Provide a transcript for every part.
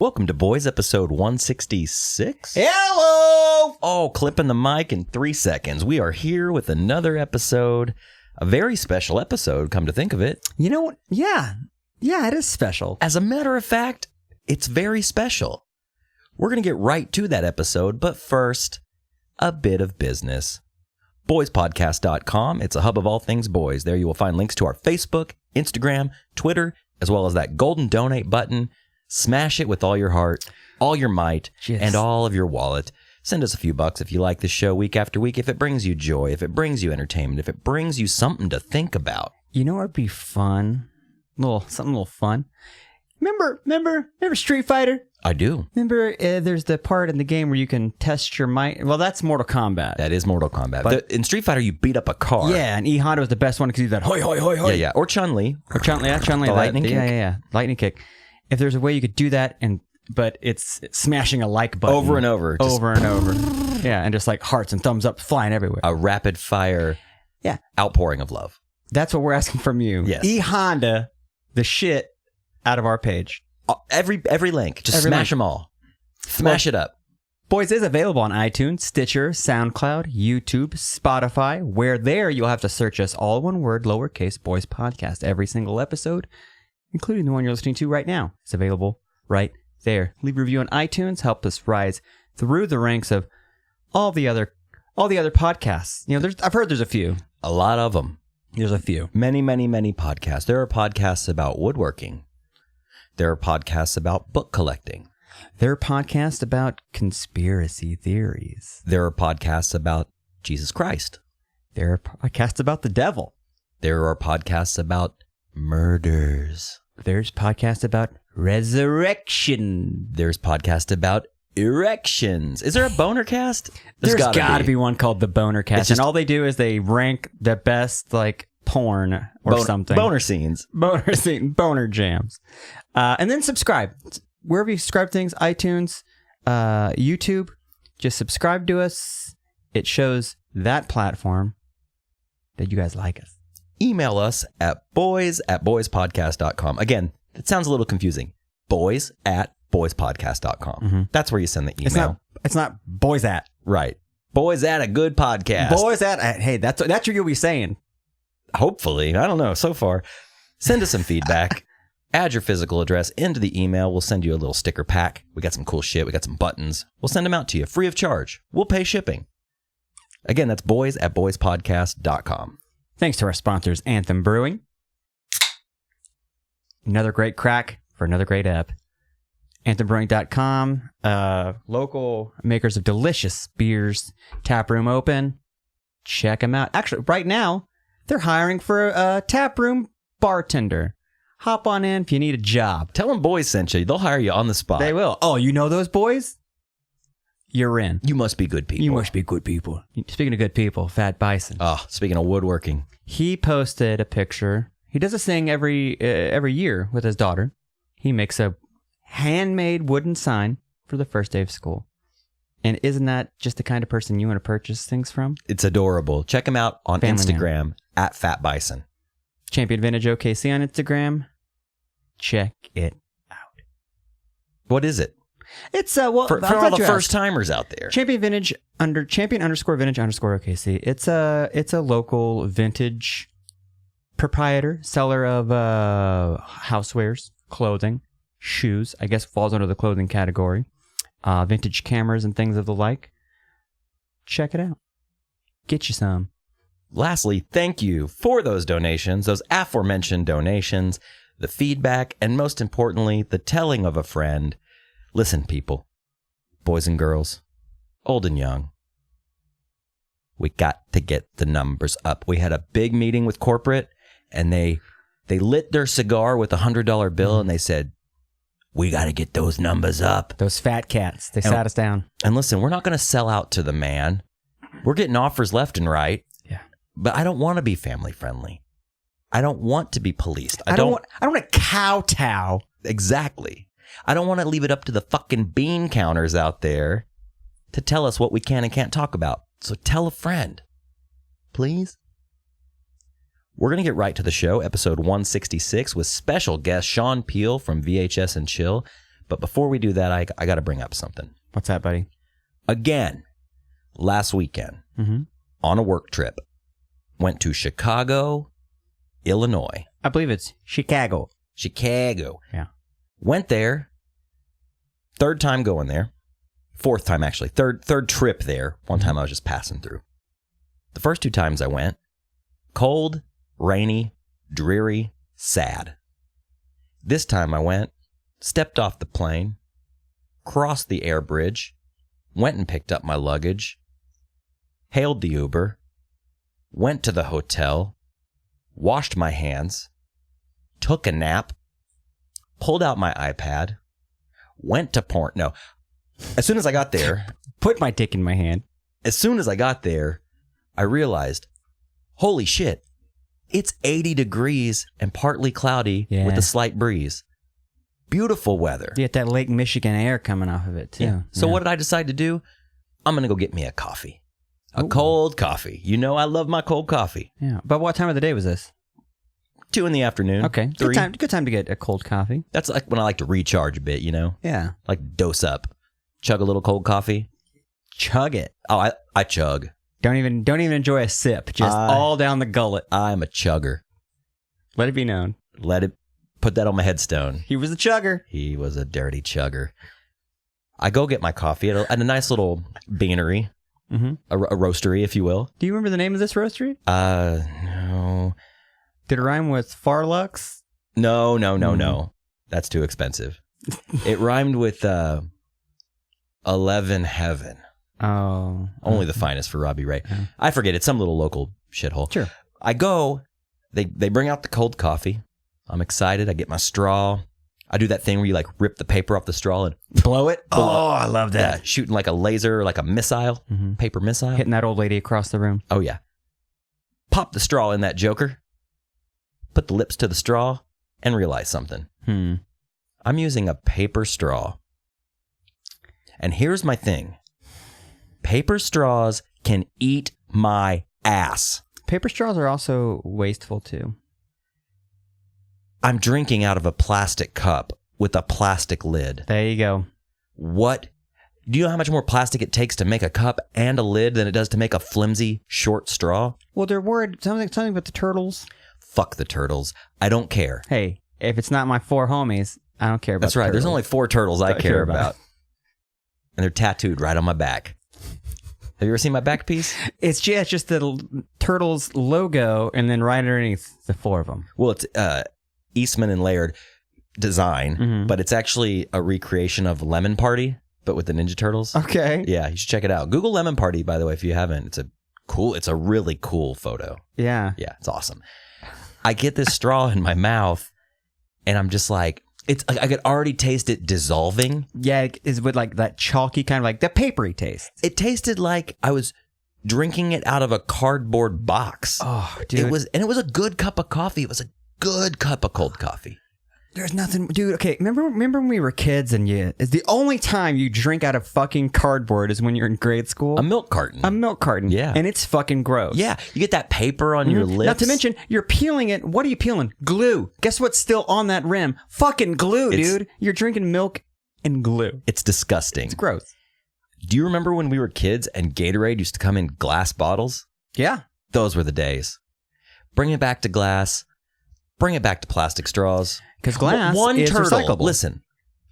Welcome to Boys, episode 166. Hello! Oh, clipping the mic in 3 seconds. We are here with another episode, a very special episode, come to think of it. You know what? Yeah, it is special. As a matter of fact, it's very special. We're going to get right to that episode, but first, a bit of business. BoysPodcast.com. It's a hub of all things boys. There you will find links to our Facebook, Instagram, Twitter, as well as that golden donate button. Smash it with all your heart, all your might, and all of your wallet. Send us a few bucks if you like this show week after week, if it brings you joy, if it brings you entertainment, if it brings you something to think about. You know what would be fun? Something a little fun. Remember Street Fighter? I do. Remember there's the part in the game where you can test your might? Well, that's Mortal Kombat. That is Mortal Kombat. In Street Fighter, you beat up a car. Yeah, and E Honda was the best one because you do that hoi, hoi, hoi, hoi. Yeah. Or Chun-Li. Chun-Li. The lightning kick. Yeah. Lightning kick. If there's a way you could do that, but it's smashing a like button. Over and over. Over and over. Yeah, and just like hearts and thumbs up flying everywhere. A rapid fire outpouring of love. That's what we're asking from you. Yes. E Honda the shit out of our page. Every link. Just smash them all. Smash it up. Boys is available on iTunes, Stitcher, SoundCloud, YouTube, Spotify. Where there, you'll have to search us all one word, lowercase, Boys Podcast. Every single episode, including the one you're listening to right now, is available right there. Leave a review on iTunes. Help us rise through the ranks of all the other podcasts. You know, I've heard there's a few. A lot of them. There's a few. Many, many, many podcasts. There are podcasts about woodworking. There are podcasts about book collecting. There are podcasts about conspiracy theories. There are podcasts about Jesus Christ. There are podcasts about the devil. There are podcasts about murders. There's podcasts about resurrection. There's podcasts about erections. Is there a boner cast? There's gotta be one called the Boner Cast. And all they do is they rank the best, like, porn or something. Boner scenes. Boner jams. And then subscribe. Wherever you subscribe things, iTunes, YouTube, just subscribe to us. It shows that platform that you guys like us. Email us at boys@boyspodcast.com. Again, it sounds a little confusing. boys@boyspodcast.com. Mm-hmm. That's where you send the email. It's not boys at. Right. Boys at a good podcast. Boys at. Hey, that's what you'll be saying. Hopefully. I don't know. So far. Send us some feedback. Add your physical address into the email. We'll send you a little sticker pack. We got some cool shit. We got some buttons. We'll send them out to you free of charge. We'll pay shipping. Again, that's boys@boyspodcast.com. Thanks to our sponsors, Anthem Brewing. Another great crack for another great app. AnthemBrewing.com. Local makers of delicious beers. Tap room open. Check them out. Actually, right now, they're hiring for a tap room bartender. Hop on in if you need a job. Tell them boys sent you. They'll hire you on the spot. They will. Oh, you know those boys? You're in. You must be good people. You must be good people. Speaking of good people, Fat Bison. Oh, speaking of woodworking. He posted a picture. He does this thing every year with his daughter. He makes a handmade wooden sign for the first day of school. And isn't that just the kind of person you want to purchase things from? It's adorable. Check him out on Family Instagram at Fat Bison. Champion Vintage OKC on Instagram. Check it out. What is it? It's for all the first timers out there. Champion Vintage _vintage_ OKC. It's a local vintage proprietor, seller of housewares, clothing, shoes. I guess falls under the clothing category. Vintage cameras and things of the like. Check it out. Get you some. Lastly, thank you for those donations, those aforementioned donations, the feedback, and most importantly, the telling of a friend. Listen, people, boys and girls, old and young, we got to get the numbers up. We had a big meeting with corporate, and they lit their cigar with a $100 bill, and they said, we got to get those numbers up. Those fat cats, they sat us down. And listen, we're not going to sell out to the man. We're getting offers left and right. Yeah. But I don't want to be family friendly. I don't want to be policed. I don't want to kowtow. Exactly. I don't want to leave it up to the fucking bean counters out there to tell us what we can and can't talk about. So tell a friend. Please? We're going to get right to the show, episode 166, with special guest Sean Peel from VHS and Chill. But before we do that, I got to bring up something. What's that, buddy? Again, last weekend, on a work trip, went to Chicago, Illinois. I believe it's Chicago. Chicago. Yeah. Went there. Third time going there. Fourth time, actually. Third trip there. One time I was just passing through. The first 2 times I went, cold, rainy, dreary, sad. This time I went, stepped off the plane, crossed the air bridge, went and picked up my luggage, hailed the Uber, went to the hotel, washed my hands, took a nap, pulled out my iPad, went to porn. No, as soon as I got there, put my dick in my hand. As soon as I got there, I realized, holy shit, it's 80 degrees and partly cloudy with a slight breeze. Beautiful weather. You get that Lake Michigan air coming off of it, too. Yeah. So what did I decide to do? I'm going to go get me a coffee. A cold coffee. You know I love my cold coffee. Yeah. But what time of the day was this? 2 in the afternoon. Okay. 3. Good time to get a cold coffee. That's like when I like to recharge a bit, you know? Yeah. Like dose up. Chug a little cold coffee. Chug it. Oh, I chug. Don't even enjoy a sip. Just all down the gullet. I'm a chugger. Let it be known. Put that on my headstone. He was a chugger. He was a dirty chugger. I go get my coffee at a nice little beanery. A roastery, if you will. Do you remember the name of this roastery? No. Did it rhyme with Farlux? No. That's too expensive. It rhymed with 11 Heaven. Oh. Only the finest for Robbie Ray. Yeah. I forget. It's some little local shithole. Sure. I go. They bring out the cold coffee. I'm excited. I get my straw. I do that thing where you like rip the paper off the straw and blow it. Oh, I love that. Yeah, shooting like a laser, like a missile, paper missile. Hitting that old lady across the room. Oh, yeah. Pop the straw in that joker. Put the lips to the straw and realize something. I'm using a paper straw. And here's my thing. Paper straws can eat my ass. Paper straws are also wasteful, too. I'm drinking out of a plastic cup with a plastic lid. There you go. What? Do you know how much more plastic it takes to make a cup and a lid than it does to make a flimsy, short straw? Well, they're worried something about the turtles. Fuck the turtles. I don't care. Hey, if it's not my 4 homies, I don't care about That's right. turtles. There's only 4 turtles I care about. And they're tattooed right on my back. Have you ever seen my back piece? It's just the turtles logo and then right underneath the 4 of them. Well, it's Eastman and Laird design, but it's actually a recreation of Lemon Party, but with the Ninja Turtles. Okay. Yeah, you should check it out. Google Lemon Party, by the way, if you haven't. It's a really cool photo. Yeah. Yeah, it's awesome. I get this straw in my mouth, and I'm just like, I could already taste it dissolving. Yeah, it's with like that chalky kind of like the papery taste. It tasted like I was drinking it out of a cardboard box. Oh, dude. It was a good cup of coffee. It was a good cup of cold coffee. There's nothing, dude. Okay, remember when we were kids and it's the only time you drink out of fucking cardboard is when you're in grade school. A milk carton. A milk carton. Yeah. And it's fucking gross. Yeah. You get that paper on your lips. Not to mention, you're peeling it. What are you peeling? Glue. Guess what's still on that rim? Fucking glue, dude. You're drinking milk and glue. It's disgusting. It's gross. Do you remember when we were kids and Gatorade used to come in glass bottles? Yeah. Those were the days. Bring it back to glass. Bring it back to plastic straws. Because glass is turtle. recyclable. Listen,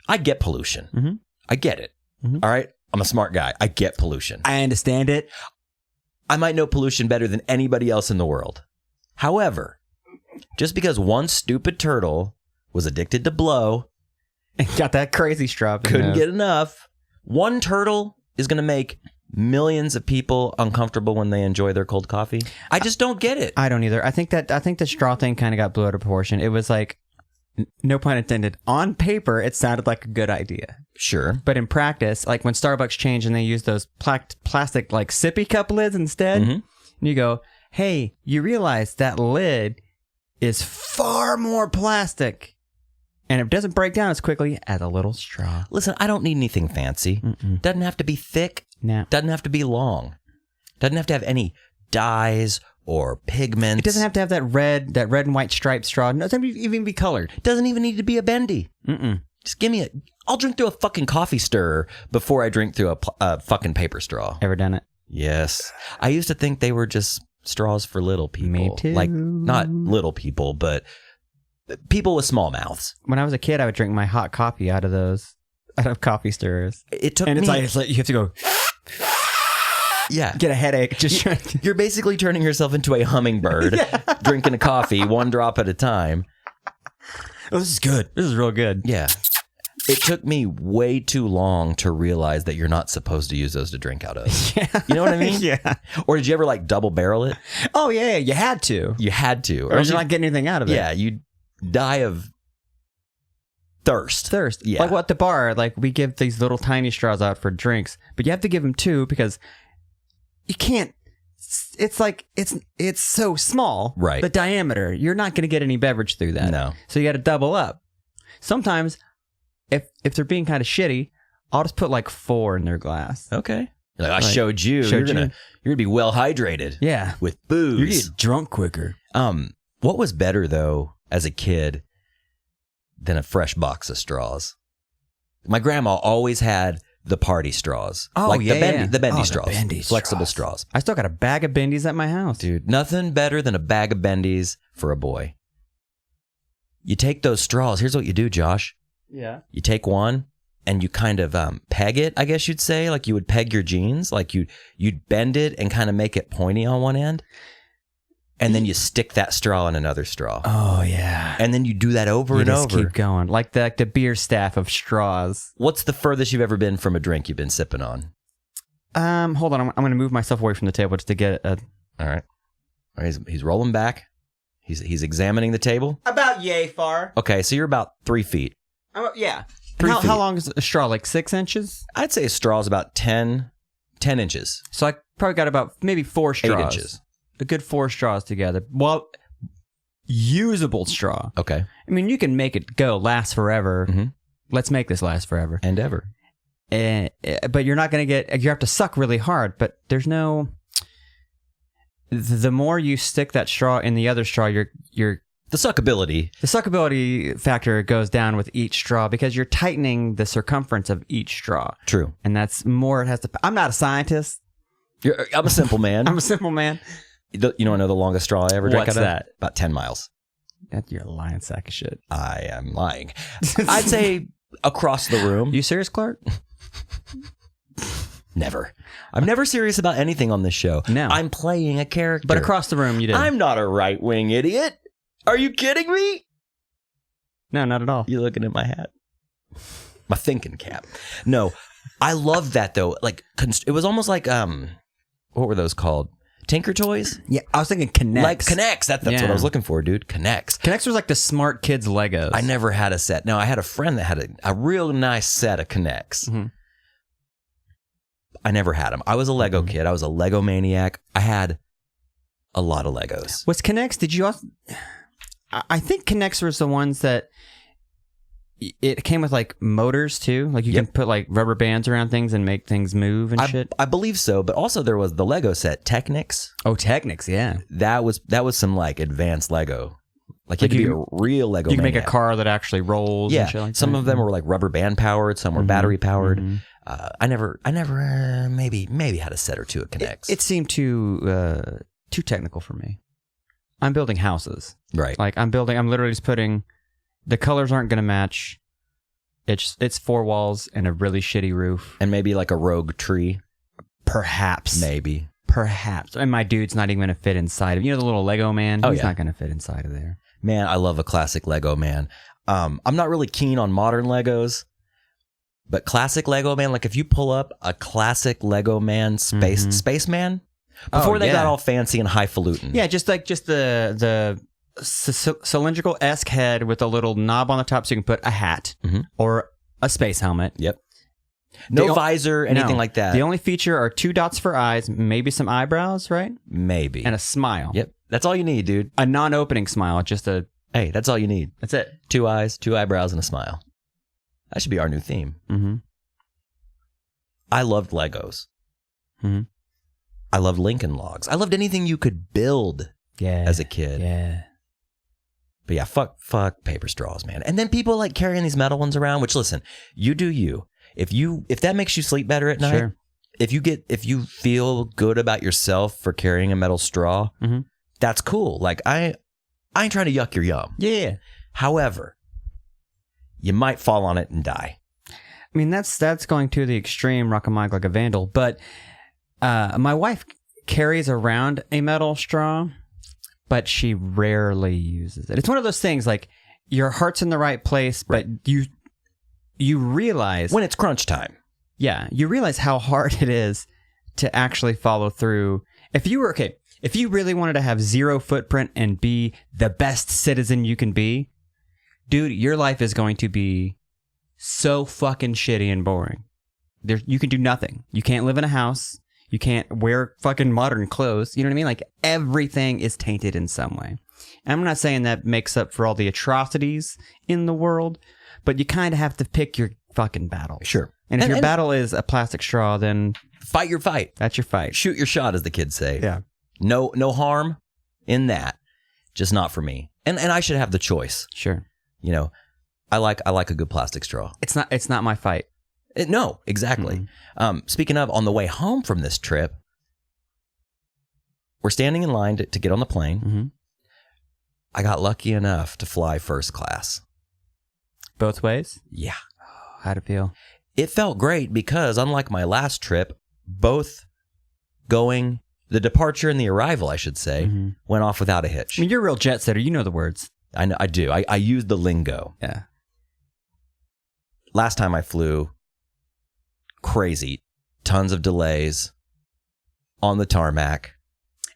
I get pollution. I get it. All right? I'm a smart guy. I get pollution. I understand it. I might know pollution better than anybody else in the world. However, just because one stupid turtle was addicted to blow, got that crazy straw, couldn't get enough, one turtle is going to make millions of people uncomfortable when they enjoy their cold coffee. I just don't get it. I don't either. I think the straw thing kind of got blew out of proportion. It was like, no pun intended, on paper, it sounded like a good idea. Sure. But in practice, like when Starbucks changed and they used those plastic like sippy cup lids instead, and you go, hey, you realize that lid is far more plastic. And it doesn't break down as quickly as a little straw. Listen, I don't need anything fancy. Doesn't have to be thick. No. Doesn't have to be long. Doesn't have to have any dyes or pigments. It doesn't have to have that red and white striped straw. It doesn't even be colored. Doesn't even need to be a bendy. Just give me I'll drink through a fucking coffee stirrer before I drink through a fucking paper straw. Ever done it? Yes. I used to think they were just straws for little people. Me too. Like, not little people, but people with small mouths. When I was a kid, I would drink my hot coffee out of coffee stirrers. It took and me... it's like you have to go... Yeah. Get a headache. Just You're basically turning yourself into a hummingbird, drinking a coffee one drop at a time. Oh, this is good. This is real good. Yeah. It took me way too long to realize that you're not supposed to use those to drink out of. Yeah. You know what I mean? Yeah. Or did you ever like double barrel it? Oh, yeah. You had to. You had to. Or you're not getting anything out of it. Yeah. You'd die of thirst. Yeah. Like what, at the bar, like we give these little tiny straws out for drinks, but you have to give them two because you can't. It's like it's so small. Right. The diameter. You're not going to get any beverage through that. No. So you got to double up. Sometimes, if they're being kind of shitty, I'll just put like 4 in their glass. Okay. Like, I showed you. You're gonna be well hydrated. Yeah. With booze. You get drunk quicker. What was better though as a kid than a fresh box of straws? My grandma always had the party straws. Oh, like yeah, the Bendy yeah. straws. The Bendy flexible straws. I still got a bag of Bendies at my house. Dude, nothing better than a bag of Bendies for a boy. You take those straws. Here's what you do, Josh. Yeah. You take one and you kind of peg it, I guess you'd say. Like you would peg your jeans. Like you'd bend it and kind of make it pointy on one end. And then you stick that straw in another straw. Oh, yeah. And then you do that over and over. Keep going. Like the beer staff of straws. What's the furthest you've ever been from a drink you've been sipping on? Hold on. I'm going to move myself away from the table just to get a... All right. He's rolling back. He's examining the table. About yay far. Okay, so you're about 3 feet. Yeah. 3 feet. How long is a straw? Like 6 inches? I'd say a straw is about 10 inches. So I probably got about maybe 4 straws. 8 inches. A good 4 straws together. Well, usable straw. Okay. I mean, you can make it last forever. Mm-hmm. Let's make this last forever. And ever. But you're not going to you have to suck really hard, but there's no... The more you stick that straw in the other straw, you're the suckability factor goes down with each straw because you're tightening the circumference of each straw. True. And that's more it has to... I'm not a scientist. I'm a simple man. I'm a simple man. You know the longest straw I ever drank What's out of? that? About 10 miles. You're a lying sack of shit. I am lying. I'd say across the room. You serious, Clark? Never. I'm never serious about anything on this show. No. I'm playing a character. But across the room, you did. I'm not a right-wing idiot. Are you kidding me? No, not at all. You looking at my hat? My thinking cap. No, I love that though. Like, it was almost like, what were those called? Tinker Toys? Yeah, I was thinking Connects. Like Connects. That's what I was looking for, dude. Connects. Connects was like the smart kids' Legos. I never had a set. No, I had a friend that had a real nice set of Connects. Mm-hmm. I never had them. I was a Lego kid. I was a Lego maniac. I had a lot of Legos. Was Connects, did you also... I think Connects was the ones that... It came with like motors too. Like you can put like rubber bands around things and make things move and shit. I believe so, but also there was the Lego set Technics. Oh, Technics, yeah. That was some like advanced Lego. Like you could be a real Lego. You can maniac. make a car that actually rolls. Yeah, and shit like some that. of them were like rubber band powered. Some were battery powered. Mm-hmm. I never maybe had a set or two of Connects. It seemed too technical for me. I'm building houses. Right. Like I'm literally just putting, the colors aren't going to match. It's 4 walls and a really shitty roof. And maybe like a rogue tree. Perhaps. Maybe. Perhaps. And my dude's not even going to fit inside of, the little Lego man? He's not going to fit inside of there. Man, I love a classic Lego man. I'm not really keen on modern Legos, but classic Lego man, like if you pull up a classic Lego man spaceman, before they got all fancy and highfalutin. Yeah, just the cylindrical-esque head with a little knob on the top so you can put a hat or a space helmet. Yep. No visor, anything like that. The only feature are 2 dots for eyes, maybe some eyebrows, right? Maybe. And a smile. Yep. That's all you need, dude. A non-opening smile, just a... Hey, that's all you need. That's it. 2 eyes, 2 eyebrows, and a smile. That should be our new theme. Mm-hmm. I loved Legos. Mm-hmm. I loved Lincoln Logs. I loved anything you could build as a kid. Yeah. But yeah, fuck paper straws, man. And then people like carrying these metal ones around, which listen, you do you. If that makes you sleep better at night, Sure. if you feel good about yourself for carrying a metal straw, that's cool. Like I ain't trying to yuck your yum. Yeah. However, you might fall on it and die. I mean, that's going to the extreme, rock a mic like a vandal. But my wife carries around a metal straw, but she rarely uses it. It's one of those things like your heart's in the right place, but you realize when it's crunch time. Yeah, you realize how hard it is to actually follow through. If you really wanted to have zero footprint and be the best citizen you can be, dude, your life is going to be so fucking shitty and boring. You can do nothing. You can't live in a house. You can't wear fucking modern clothes. You know what I mean? Like everything is tainted in some way. And I'm not saying that makes up for all the atrocities in the world, but you kind of have to pick your fucking battle. Sure. And if your battle is a plastic straw, then fight your fight. That's your fight. Shoot your shot, as the kids say. Yeah. No harm in that. Just not for me. And I should have the choice. Sure. You know, I like a good plastic straw. It's not my fight. No, exactly. Speaking of, on the way home from this trip, we're standing in line to get on the plane. I got lucky enough to fly first class. Both ways? Yeah. Oh, how'd it feel? It felt great because, unlike my last trip, both the departure and the arrival, I should say, went off without a hitch. I mean, you're a real jet setter. You know the words. I know. I do. I use the lingo. Yeah. Last time I flew, crazy. Tons of delays on the tarmac.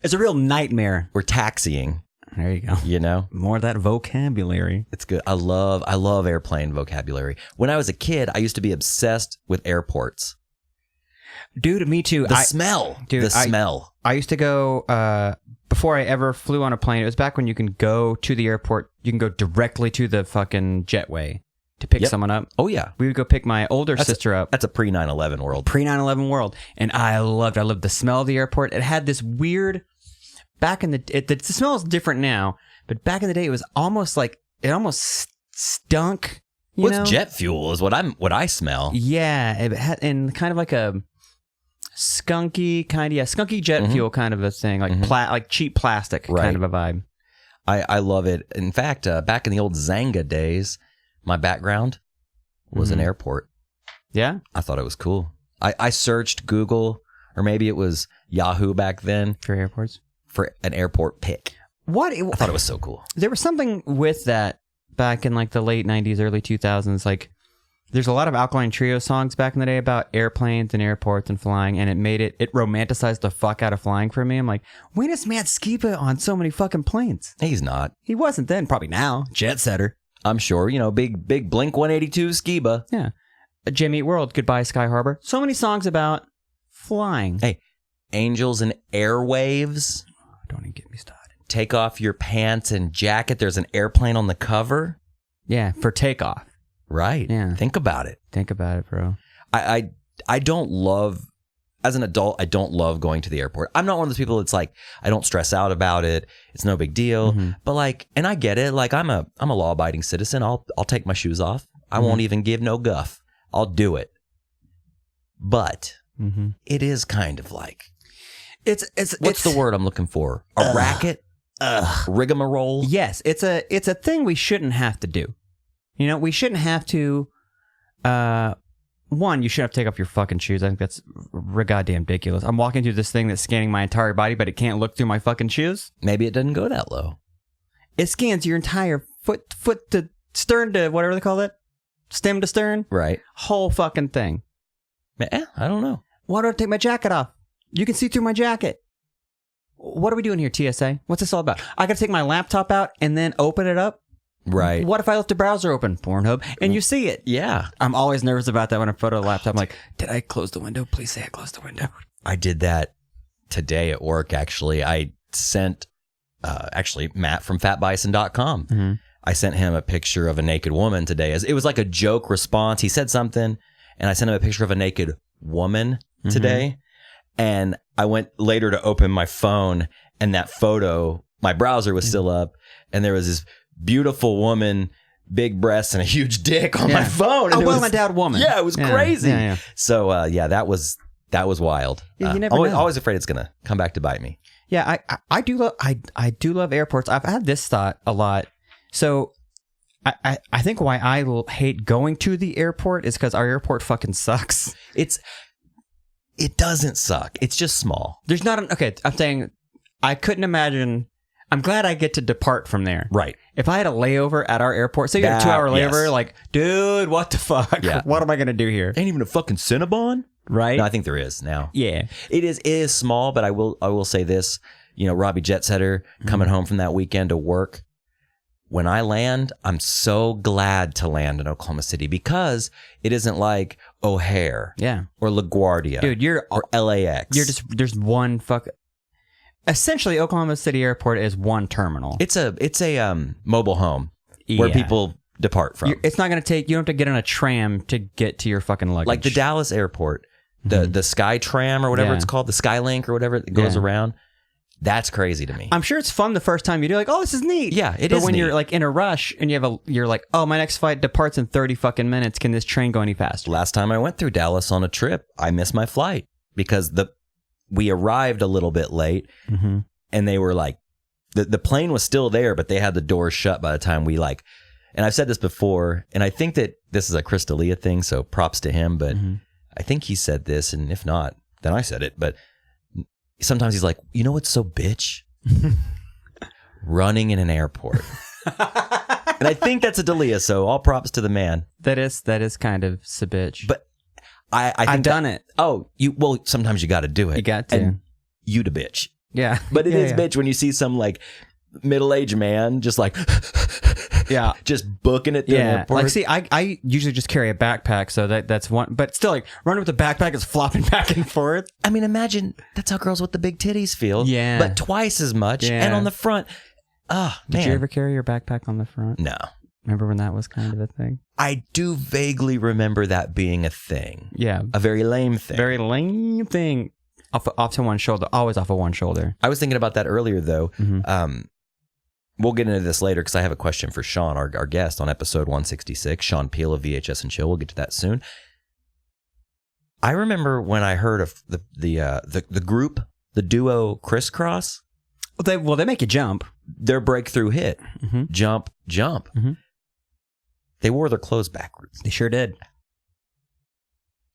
It's a real nightmare. We're taxiing. There you go. You know? More of that vocabulary. It's good. I love airplane vocabulary. When I was a kid, I used to be obsessed with airports. Dude, me too. The smell. I used to go, before I ever flew on a plane, it was back when you can go to the airport, you can go directly to the fucking jetway to pick someone up. Oh, yeah. We would go pick my older sister up. That's a pre-9/11 world. Pre-9/11 world. And I loved the smell of the airport. It had this weird, the smell is different now, but back in the day, it was almost like, it almost stunk. What's jet fuel is what I smell. Yeah. It had, and kind of like a skunky skunky jet fuel kind of a thing, like like cheap plastic kind of a vibe. I love it. In fact, back in the old Zanga days, my background was an airport. Yeah? I thought it was cool. I searched Google, or maybe it was Yahoo back then. For airports? For an airport pick. I thought it was so cool. There was something with that back in like the late 90s, early 2000s. Like, there's a lot of Alkaline Trio songs back in the day about airplanes and airports and flying, and it romanticized the fuck out of flying for me. I'm like, when is Matt Skiba on so many fucking planes? He's not. He wasn't then, probably now. Jet setter. I'm sure, big Blink 182 Skiba. Yeah. Jimmy Eat World, Goodbye Sky Harbor. So many songs about flying. Hey, Angels and Airwaves. Oh, don't even get me started. Take off your pants and jacket. There's an airplane on the cover. Yeah, for takeoff. Right. Yeah. Think about it. Think about it, bro. I don't love, as an adult, I don't love going to the airport. I'm not one of those people that's like, I don't stress out about it. It's no big deal. But like, and I get it. Like I'm a law-abiding citizen. I'll take my shoes off. I won't even give no guff. I'll do it. But it is kind of like, what's the word I'm looking for? A racket? Rigmarole? Yes. It's a thing we shouldn't have to do. We shouldn't have to, one, you shouldn't have to take off your fucking shoes. I think that's goddamn ridiculous. I'm walking through this thing that's scanning my entire body, but it can't look through my fucking shoes. Maybe it doesn't go that low. It scans your entire foot to stern to whatever they call it. Stem to stern. Right. Whole fucking thing. I don't know. Why do I take my jacket off? You can see through my jacket. What are we doing here, TSA? What's this all about? I got to take my laptop out and then open it up? Right. What if I left the browser open, Pornhub, and you see it? Yeah. I'm always nervous about that when I photo the laptop. I'm like, did I close the window? Please say I closed the window. I did that today at work, actually. I sent, Matt from fatbison.com. I sent him a picture of a naked woman today. It was like a joke response. He said something, and I sent him a picture of a naked woman today. And I went later to open my phone, and that photo, my browser was still up, and there was this beautiful woman, big breasts, and a huge dick on my phone. A well-endowed woman. Yeah, it was crazy. Yeah. So that was wild. Yeah, you never know. Always afraid it's gonna come back to bite me. Yeah, I do love airports. I've had this thought a lot. So I think why I hate going to the airport is because our airport fucking sucks. It doesn't suck. It's just small. There's not okay. I'm saying I couldn't imagine. I'm glad I get to depart from there. Right. If I had a layover at our airport, say you had a 2-hour layover, like, dude, what the fuck? Yeah. What am I gonna do here? Ain't even a fucking Cinnabon. Right. No, I think there is now. Yeah. It is small, but I will say this. You know, Robbie Jetsetter coming home from that weekend to work. When I land, I'm so glad to land in Oklahoma City because it isn't like O'Hare, or LaGuardia, dude, or LAX. There's one essentially Oklahoma City Airport is one terminal. It's a mobile home where people depart from. It's not going to take. You don't have to get on a tram to get to your fucking luggage. Like the Dallas airport, the Sky Tram or whatever it's called, the Skylink or whatever that goes around. That's crazy to me. I'm sure it's fun the first time you do. Like, oh, this is neat. Yeah, it is. But when neat. You're like in a rush and you're like, oh, my next flight departs in 30 fucking minutes. Can this train go any faster? Last time I went through Dallas on a trip, I missed my flight because we arrived a little bit late, and they were like, the plane was still there, but they had the doors shut by the time we and I've said this before, and I think that this is a Chris D'Elia thing, so props to him, but I think he said this, and if not, then I said it, but sometimes he's like, you know what's so bitch? Running in an airport. And I think that's a D'Elia, so all props to the man. That is kind of a bitch. But I think I've done it. Oh, sometimes you got to do it. You got to. And you the bitch. Yeah. But it is bitch when you see some middle-aged man just just booking it through an airport. Like, see, I usually just carry a backpack, so that's one. But still, running with the backpack is flopping back and forth. I mean, imagine that's how girls with the big titties feel. Yeah. But twice as much. Yeah. And on the front. Oh, man. Did you ever carry your backpack on the front? No. Remember when that was kind of a thing? I do vaguely remember that being a thing. Yeah. A very lame thing. Very lame thing. Off to one shoulder. Always off of one shoulder. I was thinking about that earlier, though. We'll get into this later because I have a question for Sean, our guest on episode 166, Sean Peel of VHS and Chill. We'll get to that soon. I remember when I heard of the group, the duo Crisscross. They make you jump. Their breakthrough hit, Jump, Jump. They wore their clothes backwards. They sure did.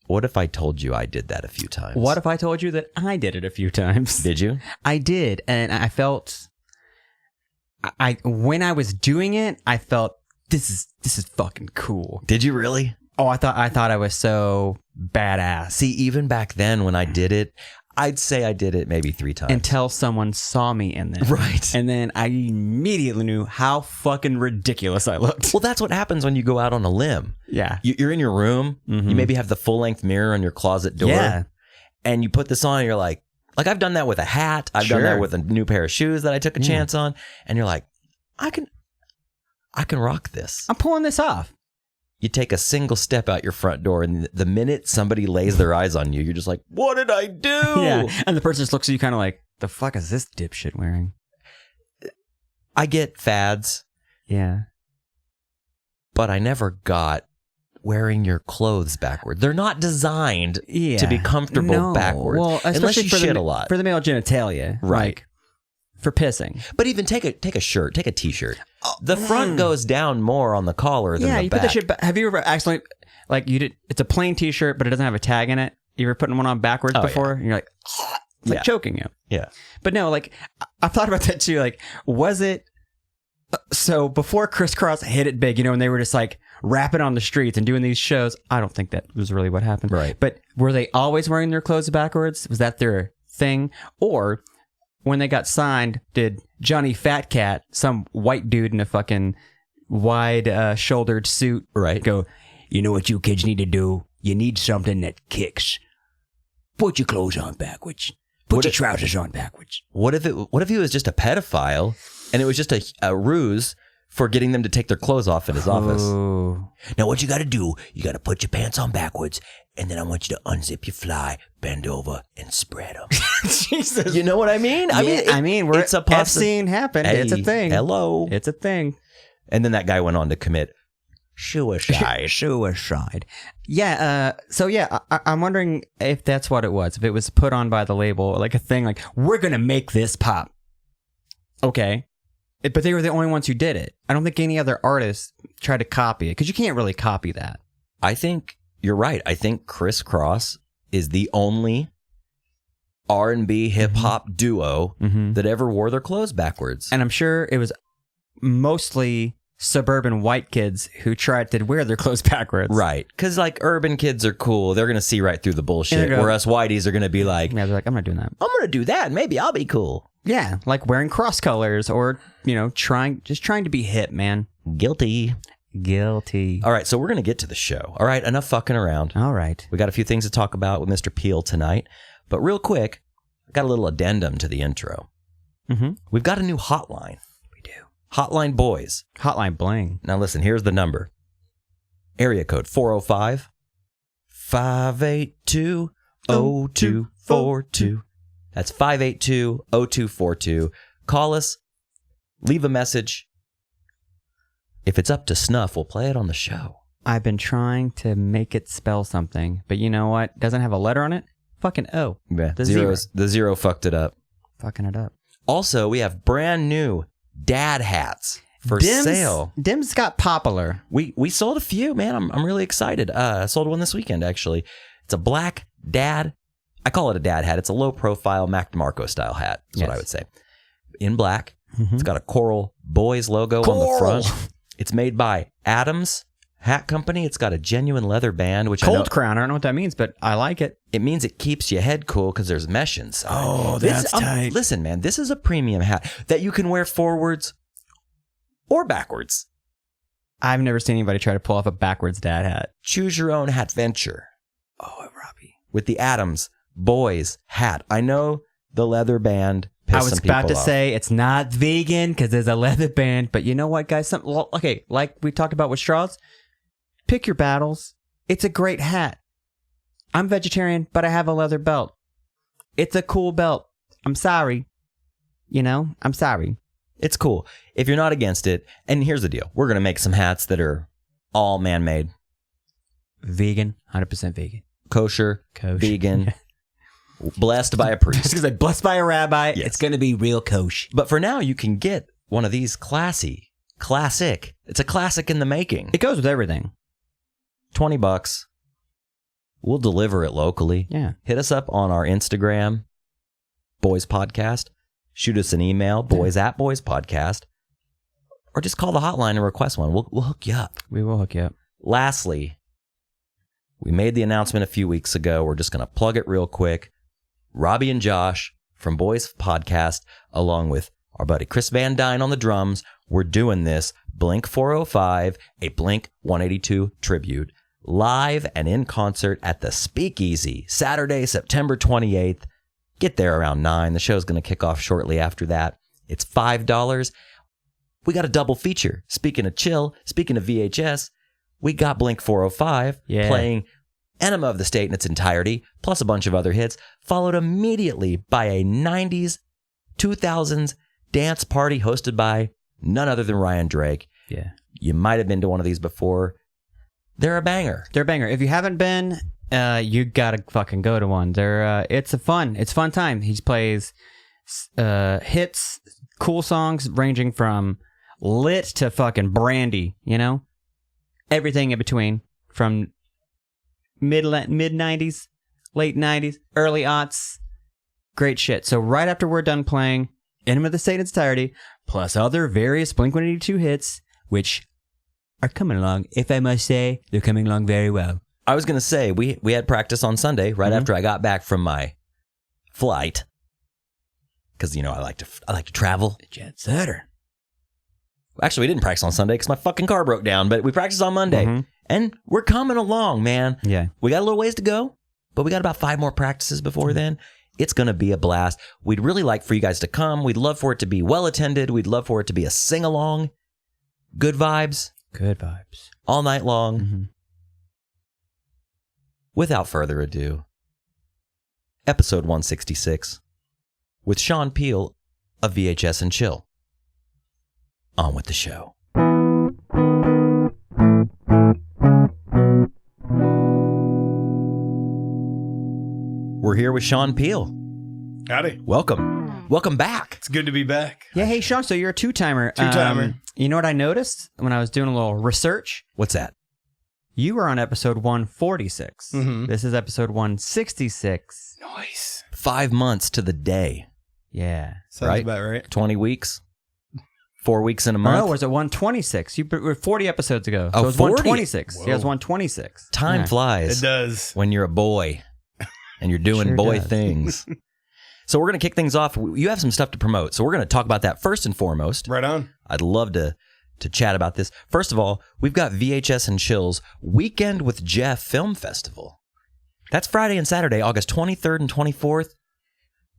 What if I told you I did that a few times? What if I told you that I did it a few times? Did you? I did, and I felt... when I was doing it, I felt this is fucking cool. Did you really? Oh, I thought I was so badass. See, even back then when I did it, I'd say I did it maybe 3 times. Until someone saw me in there. Right. And then I immediately knew how fucking ridiculous I looked. Well, that's what happens when you go out on a limb. Yeah. You're in your room. You maybe have the full-length mirror on your closet door. Yeah. And you put this on and you're like I've done that with a hat. I've done that with a new pair of shoes that I took a chance on. And you're like, I can rock this. I'm pulling this off. You take a single step out your front door, and the minute somebody lays their eyes on you, you're just like, what did I do? Yeah. And the person just looks at you kind of like, the fuck is this dipshit wearing? I get fads. Yeah. But I never got wearing your clothes backward. They're not designed to be comfortable backwards. Well, unless you shit a lot. For the male genitalia. Right. Like, for pissing. But even take a shirt, take a t-shirt. The front goes down more on the collar than the back. Yeah, you put that shit back. Have you ever accidentally, it's a plain t-shirt, but it doesn't have a tag in it? You ever putting one on backwards before? And you're like, it's like choking you. Yeah. But no, I've thought about that too. Was it, so before Crisscross hit it big, when they were just rapping on the streets and doing these shows, I don't think that was really what happened. Right. But were they always wearing their clothes backwards? Was that their thing? Or when they got signed, did Johnny Fat Cat, some white dude in a fucking wide shouldered suit, go, you know what you kids need to do? You need something that kicks. Put your clothes on backwards. Put your trousers on backwards. What if he was just a pedophile and it was just a ruse for getting them to take their clothes off in his office? Now what you got to do, you got to put your pants on backwards, and then I want you to unzip your fly, bend over, and spread them. Jesus. You know what I mean? It's a I've seen happen. Hey, it's a thing. Hello. It's a thing. And then that guy went on to commit suicide. Yeah. So yeah, I'm wondering if that's what it was. If it was put on by the label, like a thing, like we're gonna make this pop. Okay, but they were the only ones who did it. I don't think any other artists tried to copy it because you can't really copy that. I think you're right. I think Criss Cross is the only R&B hip hop duo that ever wore their clothes backwards. And I'm sure it was mostly suburban white kids who tried to wear their clothes backwards. Right. Because, like, urban kids are cool. They're going to see right through the bullshit. Where us whiteys are going to be like, yeah, they're like, I'm not doing that. I'm going to do that. And maybe I'll be cool. Yeah. Like wearing cross colors or, you know, trying to be hip, man. Guilty. All right. So we're going to get to the show. All right. Enough fucking around. All right. We got a few things to talk about with Mr. Peel tonight. But real quick, I got a little addendum to the intro. We've got a new hotline. Hotline Boys. Hotline Bling. Now listen, here's the number. Area code 405-582-0242. That's 582-0242. Call us. Leave a message. If it's up to snuff, we'll play it on the show. I've been trying to make it spell something, but you know what? Doesn't have a letter on it? Fucking O. Yeah, the zero fucked it up. Fucking it up. Also, we have brand new dad hats for sale. Dim's got popular. We sold a few, man. I'm really excited. I sold one this weekend, actually. It's a black dad. I call it a dad hat. It's a low profile Mac DeMarco style hat. Is what I would say. In black. It's got a Coral Boys logo on the front. It's made by Adams Hat Company. It's got a genuine leather band, which Cold Crown. I don't know what that means, but I like it. It means it keeps your head cool because there's mesh inside. Oh, that's tight. Listen, man, this is a premium hat that you can wear forwards or backwards. I've never seen anybody try to pull off a backwards dad hat. Choose your own hat venture. Oh, Robbie. With the Adams Boys hat. I know the leather band pissed some people off. I was about to say it's not vegan because there's a leather band, but you know what, guys? Okay, like we talked about with straws, pick your battles. It's a great hat. I'm vegetarian, but I have a leather belt. It's a cool belt. I'm sorry. You know, I'm sorry. It's cool. If you're not against it, and here's the deal. We're going to make some hats that are all man-made. Vegan, 100% vegan. Kosher. Vegan. Blessed by a priest. It's like blessed by a rabbi. Yes. It's going to be real kosher. But for now, you can get one of these classic. It's a classic in the making. It goes with everything. $20. We'll deliver it locally. Yeah. Hit us up on our Instagram, Boys Podcast. Shoot us an email, boys@boyspodcast. Or just call the hotline and request one. We'll hook you up. We will hook you up. Lastly, we made the announcement a few weeks ago. We're just going to plug it real quick. Robbie and Josh from Boys Podcast, along with our buddy Chris Van Dyne on the drums, we're doing this Blink 405, a Blink 182 tribute, live and in concert at the Speakeasy, Saturday, September 28th. Get there around 9. The show's going to kick off shortly after that. It's $5. We got a double feature. Speaking of chill, speaking of VHS, we got Blink 405 playing Enema of the State in its entirety, plus a bunch of other hits, followed immediately by a 90s, 2000s dance party hosted by none other than Ryan Drake. Yeah. You might have been to one of these before. They're a banger. If you haven't been, you gotta fucking go to one. It's fun time. He plays hits, cool songs ranging from lit to fucking brandy, you know? Everything in between, from mid 90s, late 90s, early aughts. Great shit. So right after we're done playing Enema of the State in its entirety, plus other various Blink-182 hits, which are coming along, if I must say, they're coming along very well. I was going to say, we had practice on Sunday, right after I got back from my flight. Because, you know, I like to travel. Jet setter. Actually, we didn't practice on Sunday because my fucking car broke down, but we practiced on Monday. And we're coming along, man. Yeah. We got a little ways to go, but we got about 5 more practices before then. It's going to be a blast. We'd really like for you guys to come. We'd love for it to be well attended. We'd love for it to be a sing-along. Good vibes. Good vibes. All night long. Without further ado, episode 166 with Sean Peel of VHS and Chill. On with the show. We're here with Sean Peel. Howdy. Welcome back. It's good to be back. Yeah, hey, Sean, so you're a two-timer. Two-timer. You know what I noticed when I was doing a little research? What's that? You were on episode 146. Mhm. This is episode 166. Nice. 5 months to the day. Yeah. Sounds Right? about right. 20 weeks. 4 weeks in a Oh, month. no, was it 126? You were 40 episodes ago. Oh, So it was 40? 126. Yeah, it was Whoa. 126. Time Yeah. flies It does. when you're a boy and you're doing Sure boy does. things. So we're going to kick things off. You have some stuff to promote. So we're going to talk about that first and foremost. Right on. I'd love to chat about this. First of all, we've got VHS and Chill's Weekend with Jeff Film Festival. That's Friday and Saturday, August 23rd and 24th.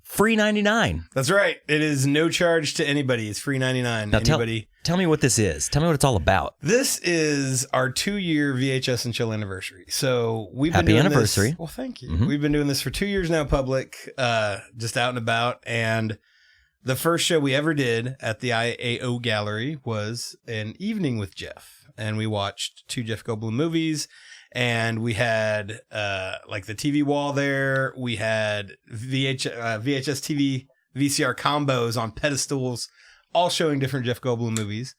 Free 99. That's right. It is no charge to anybody. It's free 99. Now Anybody. tell me what this is. Tell me what it's all about. This is our 2-year VHS and Chill anniversary. So we've Happy been doing anniversary. This, well, thank you. Mhm. We've been doing this for 2 years now, public, just out and about. And the first show we ever did at the IAO Gallery was an evening with Jeff, and we watched 2 Jeff Goldblum movies. And we had like the TV wall there. We had VHS TV VCR combos on pedestals, all showing different Jeff Goldblum movies.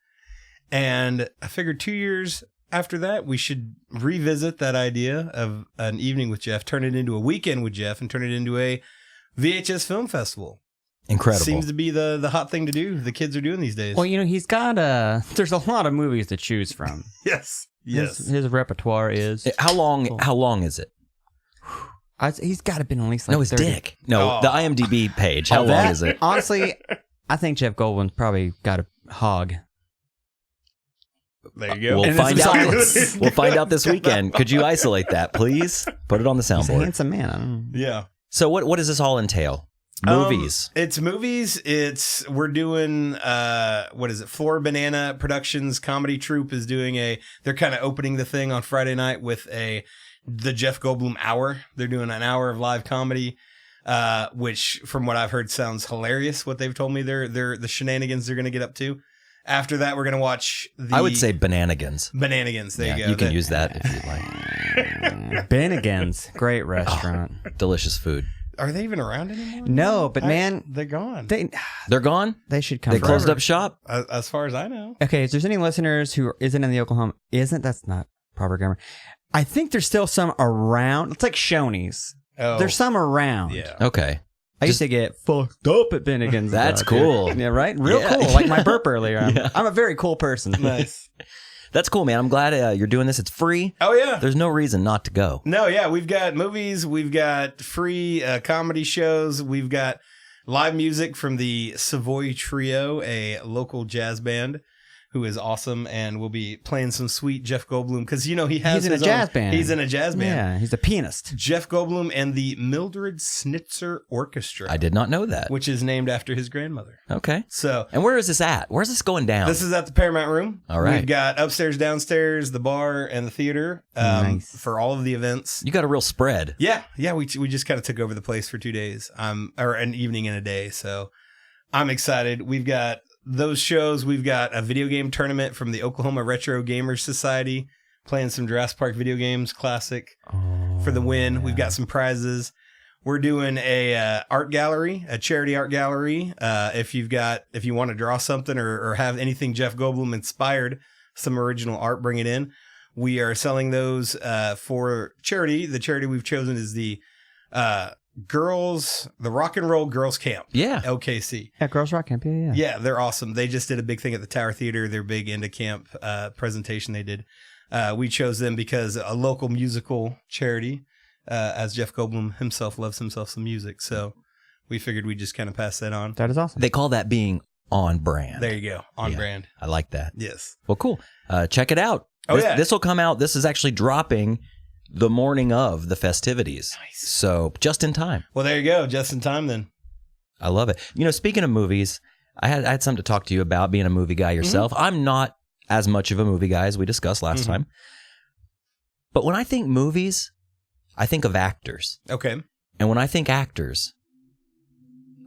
And I figured 2 years after that, we should revisit that idea of an evening with Jeff, turn it into a weekend with Jeff, and turn it into a VHS film festival. Incredible. Seems to be the hot thing to do. The kids are doing these days. Well, you know, he's got there's a lot of movies to choose from. Yes. Yes. His repertoire is... How long is it? He's got to been at least like No, his 30. dick. No, Oh. the IMDb page. How long That- is it? Honestly, I think Jeff Goldblum's probably got a hog. There you go. We'll And find it's out. silence. We'll find out this weekend. Could you isolate that, please? Put it on the He's a soundboard. handsome man. I don't know. Yeah. So what does this all entail? Movies. It's movies. We're doing what is it? Floor Banana Productions comedy troupe is doing they're kind of opening the thing on Friday night with the Jeff Goldblum hour. They're doing an hour of live comedy, which from what I've heard sounds hilarious. What they've told me they're the shenanigans they're going to get up to. After that, we're going to watch I would say Bananigans. Bananigans. There you go. You can use that if you'd like. Bennigan's, great restaurant. Delicious food. Are they even around anymore? No, but man, They're gone. They're gone? they should come. They closed forever. up shop? As far as I know. Okay, if there's any listeners who isn't in the Oklahoma, that's not proper grammar. I think there's still some around. It's like Shoney's. Oh, There's some around. yeah. Okay. I used to get fucked up at Bennigan's. That's though, dude. cool. Yeah, right? Real Yeah. cool. Like my burp earlier. Yeah. I'm a very cool person. Nice. That's cool, man. I'm glad you're doing this. It's free. Oh yeah. There's no reason not to go. No, yeah, we've got movies, we've got free comedy shows, we've got live music from the Savoy Trio, a local jazz band who is awesome, and we'll be playing some sweet Jeff Goldblum because he has He's in a his jazz own- band. He's in a jazz band. Yeah, he's a pianist. Jeff Goldblum and the Mildred Snitzer Orchestra, I did not know that. which is named after his grandmother. Okay. So And where is this at? Where's this going down? this is at the Paramount Room. All right. We've got upstairs, downstairs, the bar, and the theater Nice. for all of the events. You got a real spread. Yeah. We just kind of took over the place for 2 days, or an evening and a day. So I'm excited. We've got those shows. We've got a video game tournament from the Oklahoma Retro Gamers Society, playing some Jurassic Park video games, classic for the win. We've got some prizes. We're doing a art gallery, a charity art gallery. If you want to draw something or have anything Jeff Goldblum inspired, some original art, bring it in. We are selling those for charity. The charity we've chosen is the Rock and Roll Girls Camp, Yeah. LKC. Yeah, Girls Rock Camp. Yeah. Yeah, they're awesome. They just did a big thing at the Tower Theater. Their big end of camp presentation they did. We chose them because a local musical charity, as Jeff Goldblum himself loves himself some music. So we figured we'd just kind of pass that on. That is awesome. They call that being on brand. There you go. On Yeah. brand. I like that. Yes. Well, cool. Check it out. Oh, yeah. This will come out. This is actually dropping the morning of the festivities. Nice. So just in time. Well, there you go. Just in time then. I love it. You know, speaking of movies, I had something to talk to you about being a movie guy yourself. I'm not as much of a movie guy as we discussed last time. But when I think movies, I think of actors. Okay. And when I think actors,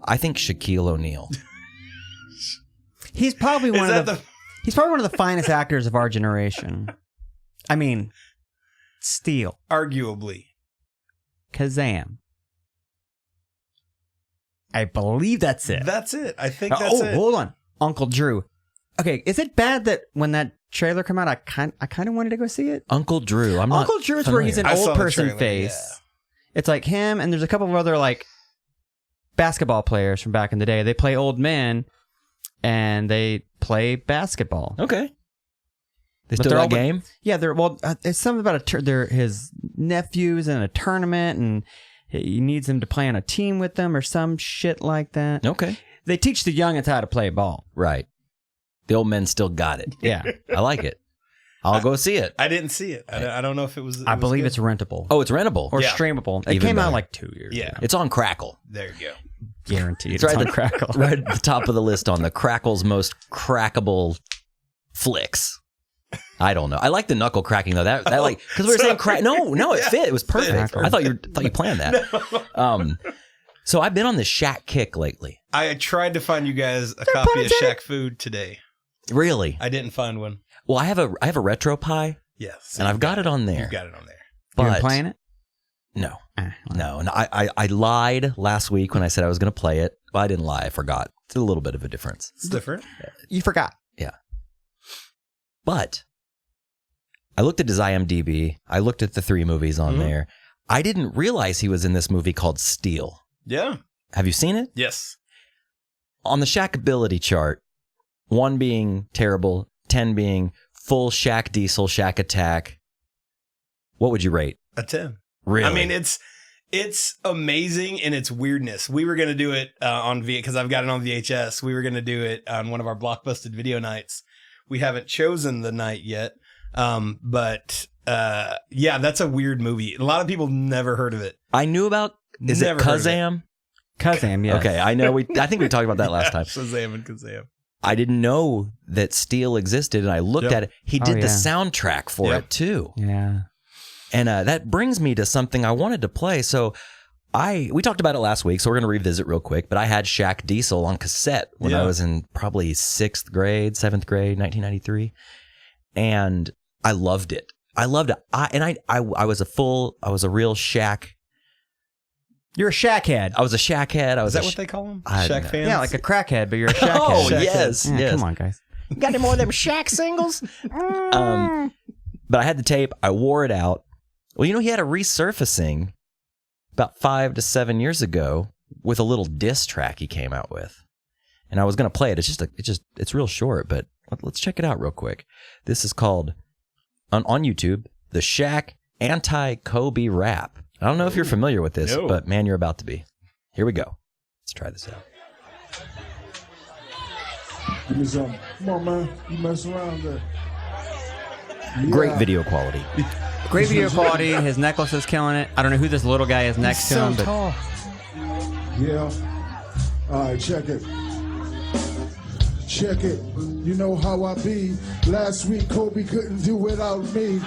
I think Shaquille O'Neal. He's probably Is one that of the he's probably one of the finest actors of our generation. I mean, Steel, arguably? Kazam, I believe that's it. That's it. I think that's it. Hold on. Uncle Drew. Okay, is it bad that when that trailer came out, I kind of wanted to go see it? Uncle Drew. Uncle Drew is where he's an old person trailer, face. yeah. It's like him, and there's a couple of other like basketball players from back in the day. They play old men, and they play basketball. Okay. They still that game? Yeah, it's something about they're his nephews in a tournament, and he needs them to play on a team with them or some shit like that. Okay. They teach the youngins how to play ball. Right. The old men still got it. Yeah. I like it. I'll go see it. I didn't see it. I don't know if it was. I believe it's rentable. Oh, it's rentable. Or streamable. It Even came out better. like 2 years ago. It's on Crackle. There you go. Guaranteed. It's right on at Crackle. Right at the top of the list on the Crackle's most crackable flicks. I don't know. I like the knuckle cracking though. That like because we were saying crack. No, it fit. It was perfect. I thought you planned that. So I've been on this Shaq kick lately. I tried to find you guys a copy of Shaq Food today. Really? I didn't find one. Well, I have a retro pie. Yes, and I've got it on there. You've got it on there. But You been playing it? No. No. And I lied last week when I said I was going to play it. Well, I didn't lie. I forgot. It's a little bit of a difference. It's different. You forgot. Yeah. But I looked at his IMDb. I looked at the 3 movies on there. I didn't realize he was in this movie called Steel. Yeah. Have you seen it? Yes. On the Shaqability chart, 1 being terrible, 10 being full Shaq Diesel, Shaq Attack. What would you rate? A 10. Really? I mean, it's amazing in its weirdness. We were going to do it on because I've got it on VHS. We were going to do it on one of our Blockbusted video nights. We haven't chosen the night yet. But yeah, that's a weird movie. A lot of people never heard of it. I knew about, is it Kazam? Kazam, yeah. Okay, I know. I think we talked about that last time. Shazam and Kazam. I didn't know that Steel existed, and I looked at it. He did the soundtrack for it too. Yeah. And that brings me to something I wanted to play. So we talked about it last week, so we're going to revisit real quick. But I had Shaq Diesel on cassette when I was in probably 7th grade, 1993. And I loved it. I was a real Shaq. You're a Shaq head. I was a Shaq head. Is that what they call them? Shaq fans? Yeah, like a crackhead, but you're a Shaq head. Oh, Shaq yes. head. Yeah, yes. Come on, guys. Got any more of them Shaq singles? But I had the tape. I wore it out. Well, he had a resurfacing about 5 to 7 years ago with a little diss track he came out with. And I was going to play it. It's real short, but let's check it out real quick. This is called, on YouTube, the Shaq Anti-Kobe Rap. I don't know if you're familiar with this, but man, you're about to be. Here we go. Let's try this out. Give me some. Come on, man. You mess around there. Yeah. Great video quality. Great video quality. His necklace is killing it. I don't know who this little guy is next to him, but tall. Yeah. All right, check it. Check it. You know how I be. Last week, Kobe couldn't do without me.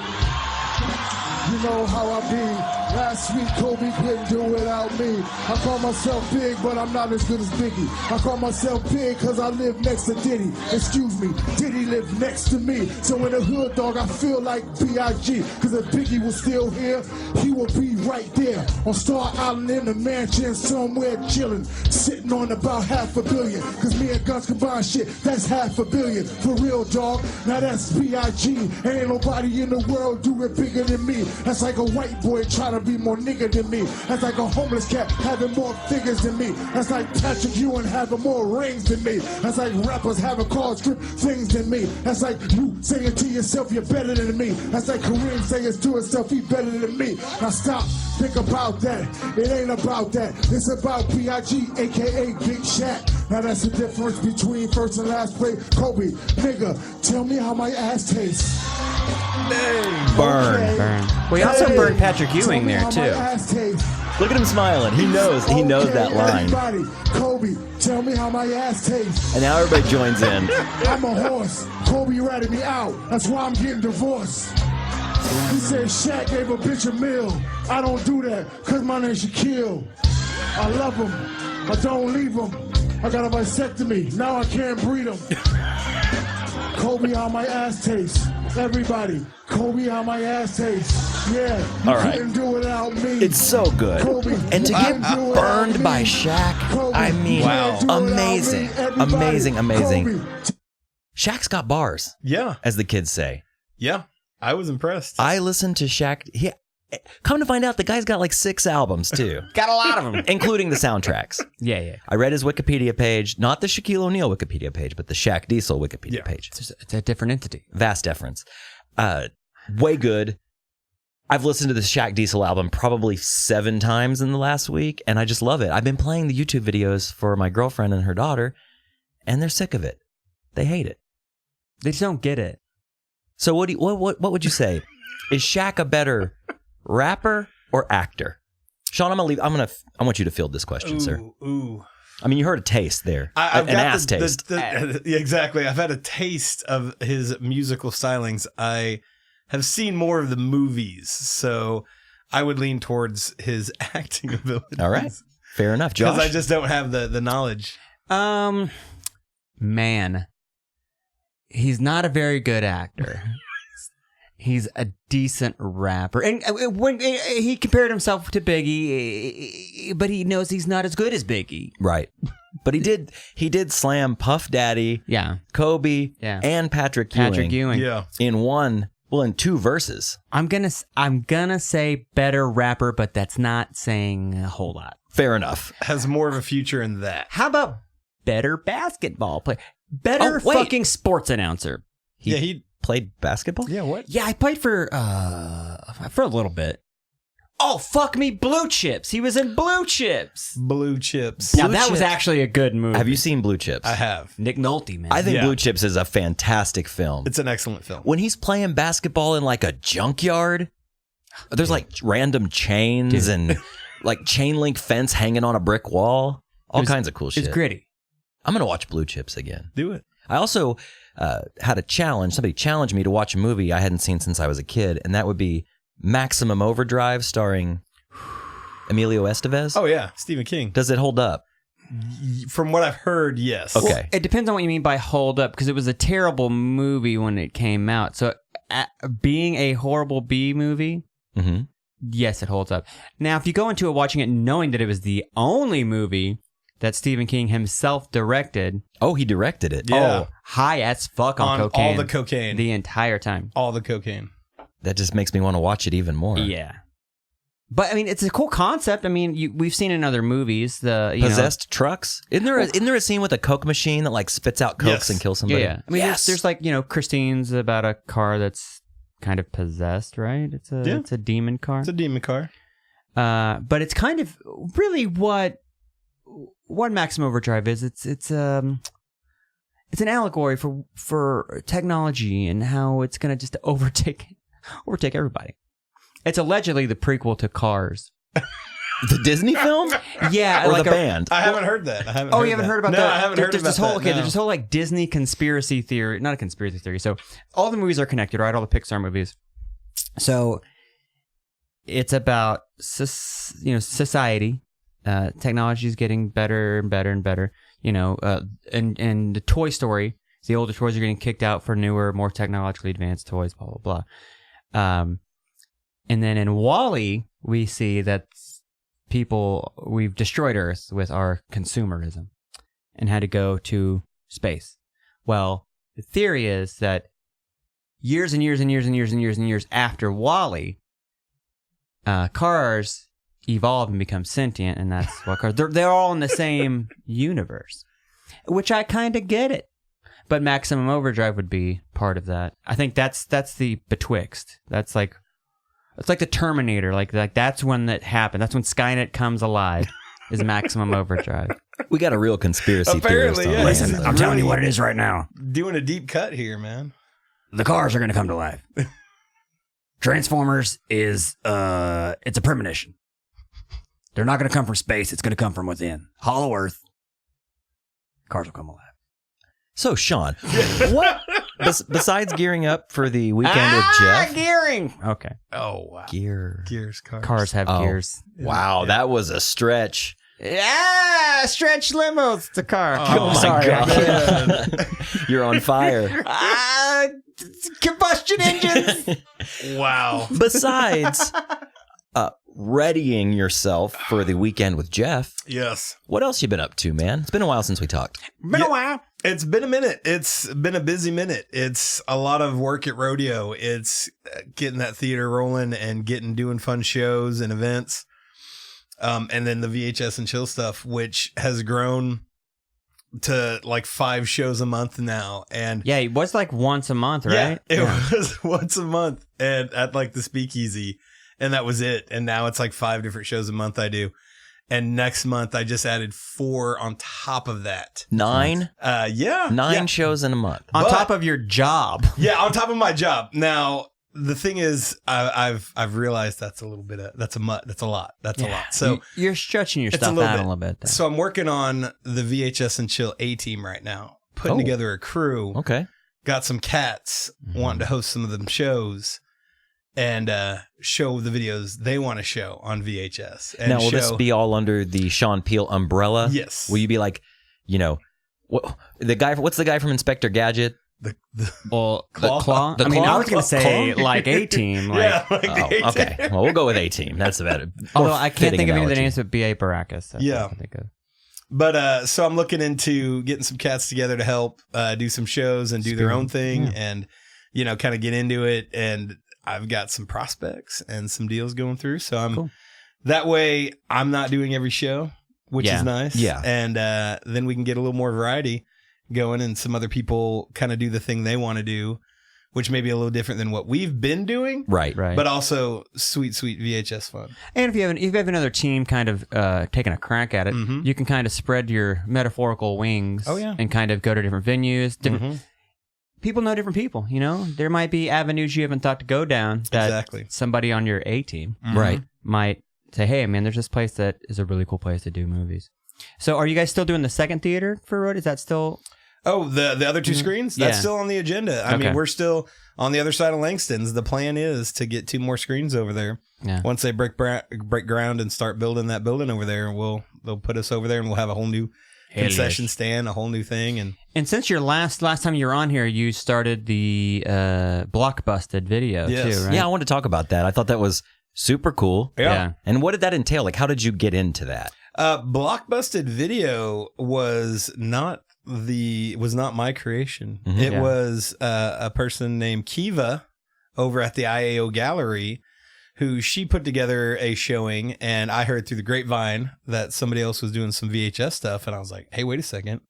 You know how I be. Last week, Kobe couldn't do without me. I call myself big, but I'm not as good as Biggie. I call myself big because I live next to Diddy. Excuse me, Diddy lived next to me. So in the hood, dog, I feel like B.I.G. Because if Biggie was still here, he would be right there on Star Island in the mansion somewhere chilling, sitting on about $500 million. Because me and Guns combined shit, that's $500 million. For real, dog. Now that's B.I.G. Ain't nobody in the world do it bigger than me. That's like a white boy trying to be more nigga than me. That's like a homeless cat having more figures than me. That's like Patrick Ewing having more rings than me. That's like rappers having cars, strip things than me. That's like you saying to yourself you're better than me. That's like Kareem saying to himself he better than me. Now stop, think about that. It ain't about that. It's about B.I.G. aka Big Shaq. Now that's the difference between first and last place. Kobe, nigga, tell me how my ass tastes. Burn. Okay. burn. Well, he also burned Patrick Ewing there Tell me how too. my ass tastes. Look at him smiling. He knows that line. Everybody, Kobe, tell me how my ass tastes. And now everybody joins in. I'm a horse. Kobe ratted me out. That's why I'm getting divorced. He said Shaq gave a bitch a meal. I don't do that because my name's Shaquille. I love him. I don't leave him. I got a vasectomy. Now I can't breed him. Kobe, how my ass tastes. Everybody, Kobe, how my ass tastes. Yeah, All right. couldn't do without me. It's so good. Kobe, And to get couldn't do burned without by me. Shaq, Kobe, I mean, Wow. couldn't do without amazing, me. Everybody, amazing. Kobe. Shaq's got bars, Yeah. as the kids say. Yeah. I was impressed. I listened to Shaq. Come to find out, the guy's got like 6 albums too, Got a lot of them. including the soundtracks. Yeah. I read his Wikipedia page, not the Shaquille O'Neal Wikipedia page, but the Shaq Diesel Wikipedia page. It's a different entity. Vast deference. Way good. I've listened to the Shaq Diesel album probably 7 times in the last week, and I just love it. I've been playing the YouTube videos for my girlfriend and her daughter, and they're sick of it. They hate it. They just don't get it. So what would you say? Is Shaq a better rapper or actor? Sean, I want you to field this question, sir. Ooh. I mean, you heard a taste there. I've an got ass taste. yeah, exactly. I've had a taste of his musical stylings. I have seen more of the movies, so I would lean towards his acting abilities. All right. Fair enough, Josh. Because I just don't have the knowledge. Man, he's not a very good actor. He's a decent rapper. And when he compared himself to Biggie, but he knows he's not as good as Biggie. Right. But he did slam Puff Daddy, Yeah. Kobe, Yeah. and Patrick Ewing. Yeah. in 2 verses. I'm gonna say better rapper, but that's not saying a whole lot. Fair enough. Has more of a future in that. How about better basketball player? Better Oh, wait. fucking sports announcer. He Played basketball? Yeah, what? Yeah, I played for a little bit. Oh, fuck me, Blue Chips. He was in Blue Chips. Blue Chips. Now, Blue that was Chips. actually a good movie. Have you seen Blue Chips? I have. Nick Nolte, man. I think Yeah. Blue Chips is a fantastic film. It's an excellent film. When he's playing basketball in like a junkyard, there's like random chains and like chain link fence hanging on a brick wall. All kinds of cool shit. It's gritty. I'm going to watch Blue Chips again. Do it. I also had a challenge. Somebody challenged me to watch a movie I hadn't seen since I was a kid, and that would be Maximum Overdrive starring Emilio Estevez. Oh, yeah. Stephen King. Does it hold up? From what I've heard, yes. Okay. Well, it depends on what you mean by hold up, because it was a terrible movie when it came out. So being a horrible B movie, Mm-hmm. yes, it holds up. Now, if you go into it watching it knowing that it was the only movie that Stephen King himself directed. Oh, he directed it. Yeah. Oh, high as fuck on cocaine. all the cocaine. The entire time. all the cocaine. That just makes me want to watch it even more. Yeah. But I mean, it's a cool concept. I mean, we've seen in other movies Possessed trucks. Isn't there a scene with a Coke machine that like spits out Cokes Yes. and kills somebody? Yeah. I mean, there's like, Christine's about a car that's kind of possessed, right? It's a demon car. It's a demon car. But it's kind of really what Maximum Overdrive is. It's an allegory for technology and how it's going to just overtake everybody. It's allegedly the prequel to Cars. The Disney film? Yeah, Or like the band? I haven't heard that. You haven't heard about no, that? I haven't heard There's about this whole, that. okay, no. there's this whole like Disney conspiracy theory, not a conspiracy theory. So all the movies are connected, right? All the Pixar movies. So it's about society. Technology is getting better and better and better. And the Toy Story, the older toys are getting kicked out for newer, more technologically advanced toys. Blah blah blah. And then in WALL-E, we see that we've destroyed Earth with our consumerism and had to go to space. Well, the theory is that years and years and years and years and years and years after WALL-E, cars evolve and become sentient, and that's what cars... They're all in the same universe, which I kind of get it. But Maximum Overdrive would be part of that. I think that's the betwixt. That's like... It's like the Terminator. Like that's when that happened. That's when Skynet comes alive. Is Maximum Overdrive. We got a real conspiracy theorist Apparently, on yeah. this. Listen, I'm telling you what it is right now. Doing a deep cut here, man. The cars are going to come to life. Transformers is it's a premonition. They're not going to come from space. It's going to come from within. Hollow Earth. Cars will come alive. So, Sean, what besides gearing up for the weekend with Jeff? Gearing. Okay. Oh, wow. Gears. Cars have gears. Wow, that was a stretch. Yeah, stretch limos to car. Oh, my sorry. God. You're on fire. combustion engines. Wow. Besides readying yourself for the weekend with Jeff, Yes. what else you been up to, man? It's been a while since we talked. Been a while. It's been a minute. It's been a busy minute. It's a lot of work at Rodeo. It's getting that theater rolling and doing fun shows and events. And then the VHS and Chill stuff, which has grown to like 5 shows a month now. And Yeah, it was like once a month, right? it was once a month and at like the Speakeasy. And that was it. And now it's like 5 different shows a month I do. And next month I just added 4 on top of that. 9? Yeah. 9 shows in a month. On But- top of your job. Yeah, on top of my job. Now, the thing is, I've realized that's a little bit of, that's a lot. That's a lot. So you're stretching your it's stuff out a little bit. Then. So I'm working on the VHS and Chill A team right now, putting together a crew. Okay. Got some cats wanting to host some of them shows and show the videos they want to show on VHS. And Now, will this be all under the Sean Peel umbrella? Yes. Will you be like, what's the guy from Inspector Gadget? The Claw. The I mean, Claw? I was going to say Claw? like A-Team. Like, yeah, like the A-team. Okay. Well, we'll go with A-Team. That's about it. although I can't think of any of the names but B.A. Baracus. That's Yeah. what I can think of. But so I'm looking into getting some cats together to help do some shows and do their own thing and, kind of get into it. And I've got some prospects and some deals going through. So I'm that way I'm not doing every show, which is nice. Yeah. And then we can get a little more variety going and some other people kind of do the thing they want to do, which may be a little different than what we've been doing. Right. But also sweet VHS fun. And if you have another team kind of taking a crack at it, you can kind of spread your metaphorical wings and kind of go to different venues. Different people know different people, There might be avenues you haven't thought to go down that somebody on your A team might say, hey, man, there's this place that is a really cool place to do movies. So are you guys still doing the second theater for Road? Is that still... Oh, the other 2 screens? That's still on the agenda. I mean, we're still on the other side of Langston's. The plan is to get 2 more screens over there. Yeah. Once they break ground and start building that building over there, they'll put us over there and we'll have a whole new concession stand, a whole new thing. And since your last time you were on here, you started the Blockbusted video too, right? Yeah, I wanted to talk about that. I thought that was super cool. Yeah. And what did that entail? Like, how did you get into that? Blockbusted video was not my creation. It was a person named Kiva over at the IAO Gallery who she put together a showing, and I heard through the grapevine that somebody else was doing some VHS stuff, and I was like, hey, wait a second.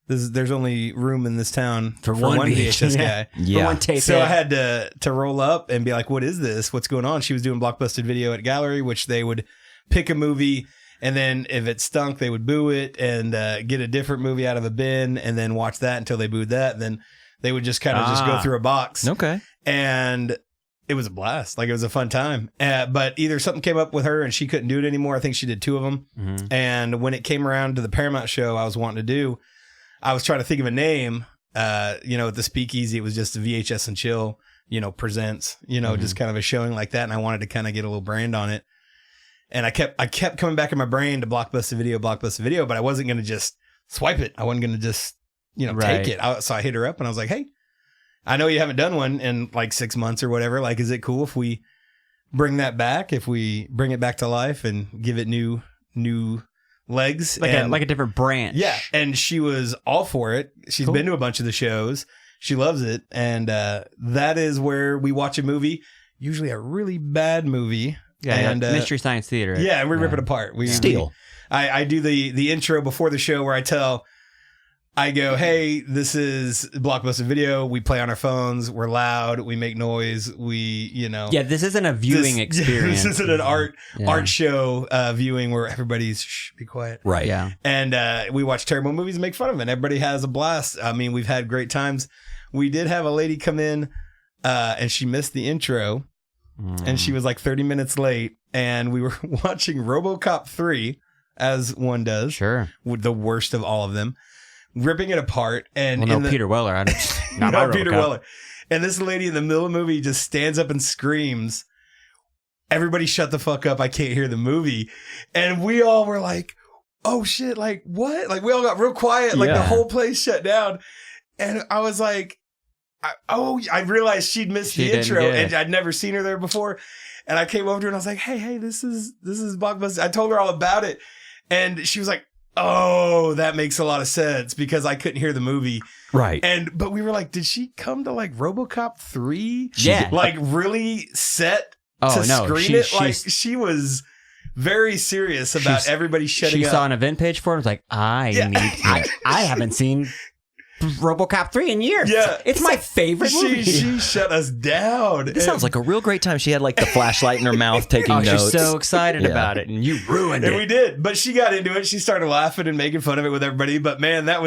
There's only room in this town for one VHS guy. Yeah. For one tape. So I had to roll up and be like, what is this? What's going on? She was doing Blockbusted video at Gallery, which they would pick a movie, and then if it stunk, they would boo it and get a different movie out of a bin and then watch that until they booed that. And then they would just kind of just go through a box. Okay. And it was a blast. Like, it was a fun time. But either something came up with her and she couldn't do it anymore. I think she did 2 of them. And when it came around to the Paramount show I was wanting to do, I was trying to think of a name. At the Speakeasy, it was just a VHS and Chill, presents, just kind of a showing like that. And I wanted to kind of get a little brand on it. And I kept coming back in my brain to Blockbusted video, but I wasn't going to just swipe it. I wasn't going to just, take it. So I hit her up and I was like, hey, I know you haven't done one in like 6 months or whatever. Like, is it cool if we bring that back? If we bring it back to life and give it new legs? Like a different branch. Yeah. And she was all for it. She's been to a bunch of the shows. She loves it. And that is where we watch a movie, usually a really bad movie. Yeah, and Mystery Science Theater. Yeah, and we rip it apart. We Steal. I do the intro before the show where I go, hey, this is Blockbusted video. We play on our phones. We're loud. We make noise. Yeah, this isn't a viewing experience. This isn't an art show viewing where everybody's be quiet. Right. Yeah. And we watch terrible movies and make fun of it. And everybody has a blast. I mean, we've had great times. We did have a lady come in and she missed the intro. And she was like 30 minutes late, and we were watching RoboCop 3, as one does. Sure. With the worst of all of them, ripping it apart. And Peter Weller. not Peter Weller. And this lady in the middle of the movie just stands up and screams, everybody shut the fuck up. I can't hear the movie. And we all were like, oh shit, like what? Like we all got real quiet. Like the whole place shut down. And I was like, I realized she'd missed She the didn't intro, get it. and I'd never seen her there before. And I came over to her and I was like, hey, this is Blockbuster. I told her all about it, and she was like, oh, that makes a lot of sense because I couldn't hear the movie. Right. But we were like, did she come to like RoboCop 3? Yeah. Like really set Oh, to no, screen it? Like she was very serious about everybody shutting She up. saw an event page for it and was like, I haven't seen RoboCop 3 in years. Yeah. It's my favorite movie. She shut us down. This sounds like a real great time. She had like the flashlight in her mouth taking Oh, notes. she's so excited about it, and you ruined And it. we did. But she got into it. She started laughing and making fun of it with everybody. But man, that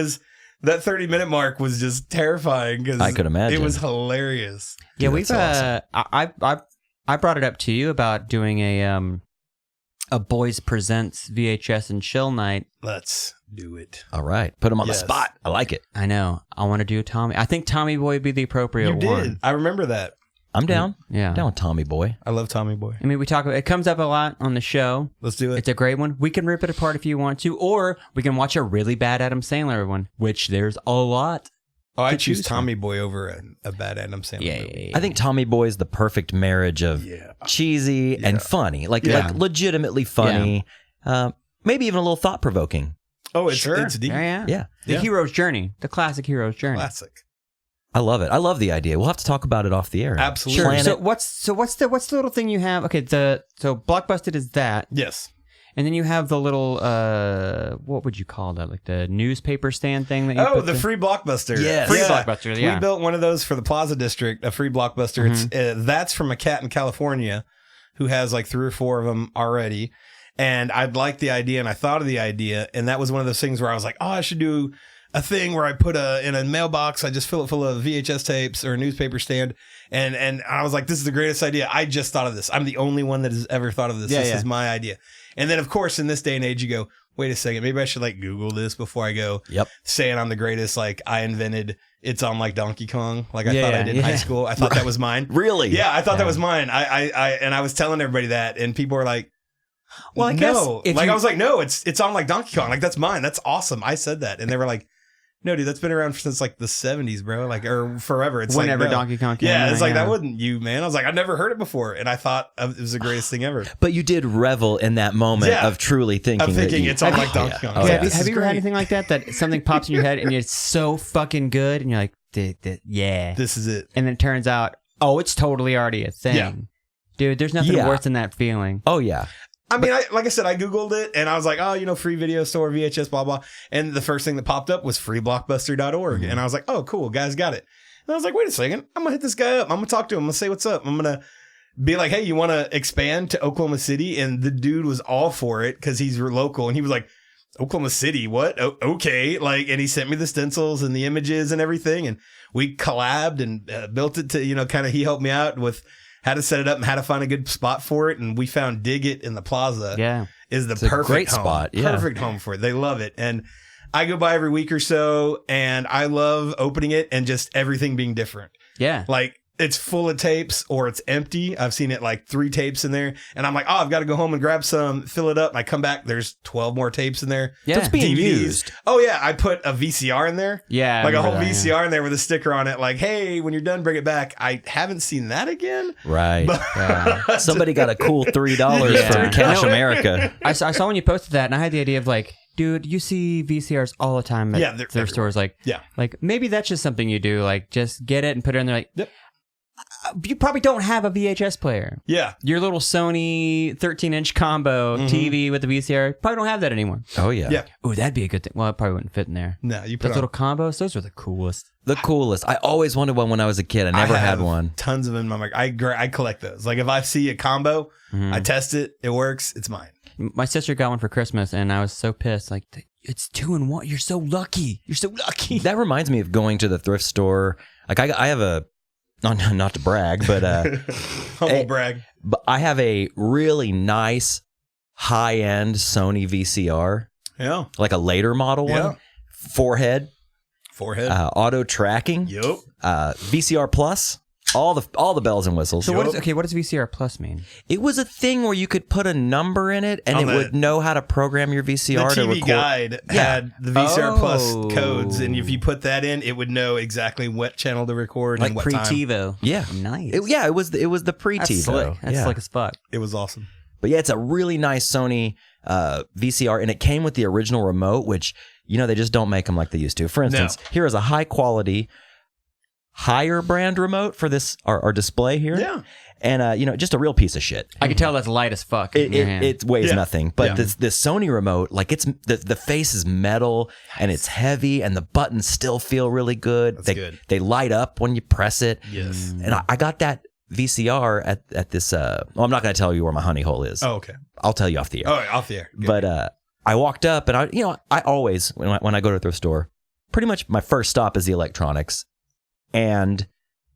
30-minute mark was just terrifying because I could imagine. it was hilarious. Yeah, Dude, we've that's awesome. I brought it up to you about doing a Boys Presents VHS and Chill night. Let's do it. All right. Put him on the Yes. spot. I like it. I know. I want to do Tommy. I think Tommy Boy would be the appropriate You did. one. I remember that. I'm down. Yeah. Down with Tommy Boy. I love Tommy Boy. I mean, we talk about it comes up a lot on the show. Let's do it. It's a great one. We can rip it apart if you want to, or we can watch a really bad Adam Sandler one, which there's a lot. I to choose choose Tommy Boy over a bad Adam Sandler movie. I think Tommy Boy is the perfect marriage of cheesy and funny. Like legitimately funny. Maybe even a little thought-provoking. Oh, it's deep. Yeah. The hero's journey, the classic hero's journey. Classic. I love it. I love the idea. We'll have to talk about it off the air. Absolutely. Plan So it. what's the little thing you have? Okay, so Blockbusted is that, Yes. and then you have the little what would you call that? Like the newspaper stand thing that you Oh, put the free Blockbuster. Yes. Free Blockbuster, yeah. We built one of those for the Plaza District, a free Blockbuster. It's that's from a cat in California who has like 3 or 4 of them already. And I'd like the idea, and I thought of the idea, and that was one of those things where I was like, oh, I should do a thing where I put in a mailbox, I just fill it full of VHS tapes or a newspaper stand. And I was like, this is the greatest idea. I just thought of this. I'm the only one that has ever thought of this. This is my idea. And then, of course, in this day and age, you go, wait a second, maybe I should like Google this before I go saying I'm the greatest. Like I invented it's on like Donkey Kong. Like I thought I did in high school. I thought that was mine. Really? Yeah, I thought that was mine. I was telling everybody that, and people were like, Well, I guess no. if Like you- I was like, no, it's on like Donkey Kong. Like that's mine. That's awesome. I said that, and they were like, no, dude, that's been around since like the 70s, bro. Like or forever. It's Whenever like, no. Donkey Kong came Yeah, out, it's like that wasn't you, man. I was like, I've never heard it before, and I thought it was the greatest thing ever. But you did revel in that moment of truly thinking. I'm thinking that it's on like Donkey Kong. Oh, Yeah, yeah. have you ever had anything like that? That something pops in your head and it's so fucking good, and you're like, yeah, This is it. and then it turns out, oh, it's totally already a thing. Yeah. Dude, there's nothing Yeah. worse than that feeling. Oh yeah. I mean, like I said, I Googled it and I was like, oh, free video store, VHS, blah, blah. And the first thing that popped up was freeblockbuster.org. And I was like, oh, cool, guys got it. And I was like, wait a second, I'm going to hit this guy up. I'm going to talk to him. I'm going to say what's up. I'm going to be like, hey, you want to expand to Oklahoma City? And the dude was all for it because he's local. And he was like, Oklahoma City, what? Oh, okay. Like, and he sent me the stencils and the images and everything. And we collabed and built it to, kind of, he helped me out with how to set it up and how to find a good spot for it. And we found Dig It in the Plaza. Yeah. Is the It's a perfect great home. spot, yeah. Perfect home for it. They love it. And I go by every week or so and I love opening it and just everything being different. Yeah. Like it's full of tapes or it's empty. I've seen it like 3 tapes in there and I'm like, oh, I've got to go home and grab some, fill it up. And I come back, there's 12 more tapes in there. Yeah. So it's being DVDs. used. Oh yeah. I put a VCR in there. Yeah. I Like a whole remember that, VCR in there with a sticker on it. Like, hey, when you're done, bring it back. I haven't seen that again. Right. But Somebody got a cool $3 Yeah. from Cash No. America. I saw when you posted that, and I had the idea of like, dude, you see VCRs all the time at Yeah, they're thrift stores. Like, Yeah. like maybe that's just something you do. Like, just get it and put it in there. Like, Yep. You probably don't have a VHS player. Yeah. Your little Sony 13-inch combo TV with the VCR, probably don't have that anymore. Oh yeah. Yeah. Ooh, that'd be a good thing. Well, it probably wouldn't fit in there. No, you put Those on little combos, those are the coolest. The coolest. I always wanted one when I was a kid. I never had have one. Tons of them in my market. I collect those. Like if I see a combo, I test it. It works. It's mine. My sister got one for Christmas, and I was so pissed. Like, it's 2 in 1. You're so lucky. You're so lucky. That reminds me of going to the thrift store. Like I have a, not to brag, but Humble brag. but I have a really nice high-end Sony VCR, Yeah. like a later model Yeah. one. Forehead, Forehead. auto tracking, Yup. VCR Plus. All the bells and whistles. So what does VCR Plus mean? It was a thing where you could put a number in it, and it would know how to program your VCR to record. The TV guide had the VCR Plus codes, and if you put that in, it would know exactly what channel to record and what time. Like pre-TiVo. Yeah, nice. It was the pre-TiVo. That's slick. That's slick as fuck. It was awesome. But yeah, it's a really nice Sony VCR, and it came with the original remote, which they just don't make them like they used to. For instance, here is a high quality, higher brand remote for this our display here. Yeah. And just a real piece of shit. I can tell that's light as fuck. It weighs nothing. But this Sony remote, like it's the face is metal and it's heavy, and the buttons still feel really good. That's good. They light up when you press it. Yes. And I got that VCR at this. Well, I'm not going to tell you where my honey hole is. Oh, okay. I'll tell you off the air. Oh, off the air. Good. But I walked up, and I always when I go to a thrift store, pretty much my first stop is the electronics and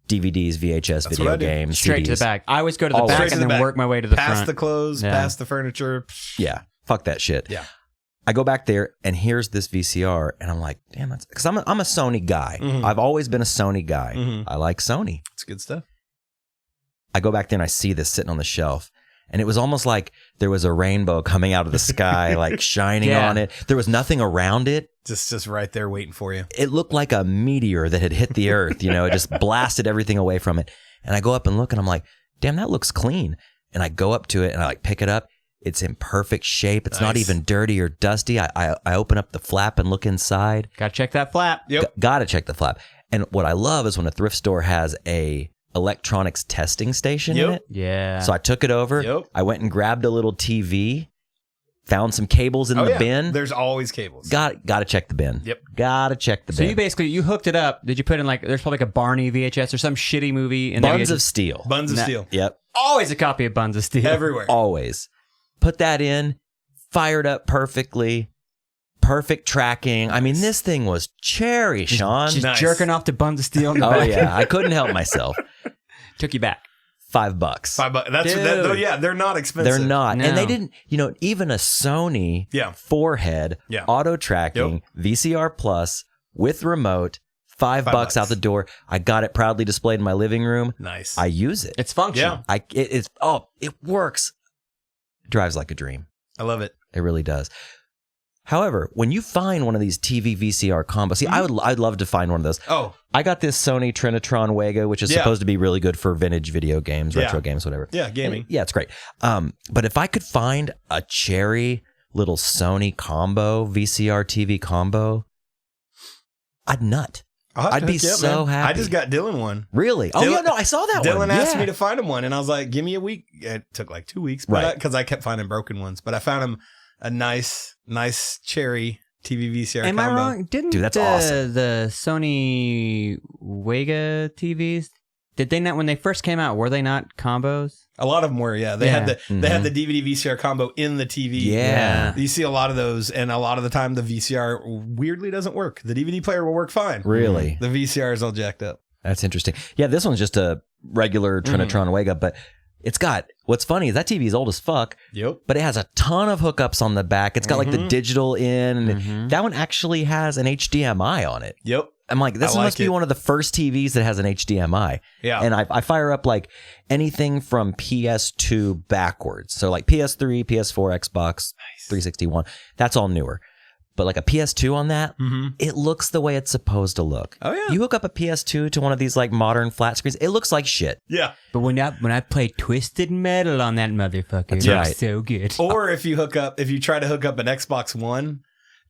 DVDs, VHS, video games, straight CDs. to the back. I always go to the back and then work my way to the front. Past the clothes, past the furniture. Yeah, fuck that shit. Yeah. I go back there, and here's this VCR, and I'm like, damn, that's because I'm a Sony guy. Mm-hmm. I've always been a Sony guy. Mm-hmm. I like Sony. It's good stuff. I go back there and I see this sitting on the shelf, and it was almost like there was a rainbow coming out of the sky, like shining on it. There was nothing around it. Just right there waiting for you. It looked like a meteor that had hit the earth. It just blasted everything away from it. And I go up and look, and I'm like, damn, that looks clean. And I go up to it and I pick it up. It's in perfect shape. It's not even dirty or dusty. I open up the flap and look inside. Gotta check that flap. Yep. Gotta check the flap. And what I love is when a thrift store has a electronics testing station in it. Yeah. So I took it over. Yep. I went and grabbed a little TV, found some cables in the bin. There's always cables. Got to check the bin. Yep. Gotta check the bin. So you basically hooked it up. Did you put in there's probably a Barney VHS or some shitty movie in Buns of Steel. Buns of Steel. Yep. Always a copy of Buns of Steel. Everywhere. Always. Put that in, fired up perfectly, perfect tracking. I mean, this thing was cherry, Sean. Just jerking off to Buns of Steel in the Oh back. yeah, I couldn't help myself. Took you back. $5. $5. That's Dude. they're not expensive. They're not. No. And they didn't, even a Sony forehead, auto tracking, VCR Plus with remote, $5 out the door. I got it proudly displayed in my living room. Nice. I use it. It's functional. It works. It drives like a dream. I love it. It really does. However, when you find one of these TV VCR combos, see, I'd love to find one of those. Oh, I got this Sony Trinitron Wega, which is supposed to be really good for vintage video games, retro games, whatever. Yeah, gaming. And, it's great. But if I could find a cherry little Sony combo, VCR TV combo, I'd nut. I'd be so happy. I just got Dylan one. Really? I saw that one. Dylan asked me to find him one, and I was like, give me a week. It took like 2 weeks, because I kept finding broken ones. But I found him a nice cherry TV VCR Am combo. I wrong? Dude, that's awesome. The Sony Wega TVs, did they not, when they first came out, were they not combos? A lot of them were, They had the DVD VCR combo in the TV. Yeah. You see a lot of those, and a lot of the time the VCR weirdly doesn't work. The DVD player will work fine. Really? The VCR is all jacked up. That's interesting. Yeah, this one's just a regular Trinitron Wega, but it's got, what's funny is that TV is old as fuck. Yep. But it has a ton of hookups on the back. It's got like the digital in. And that one actually has an HDMI on it. Yep. I'm like, this must be one of the first TVs that has an HDMI. Yeah. And I fire up like anything from PS2 backwards. So like PS3, PS4, Xbox, 361. That's all newer. But like a PS2 on that, it looks the way it's supposed to look. Oh, yeah. You hook up a PS2 to one of these like modern flat screens, it looks like shit. Yeah. But when I play Twisted Metal on that motherfucker, That's it's right. so good. Or if you try to hook up an Xbox One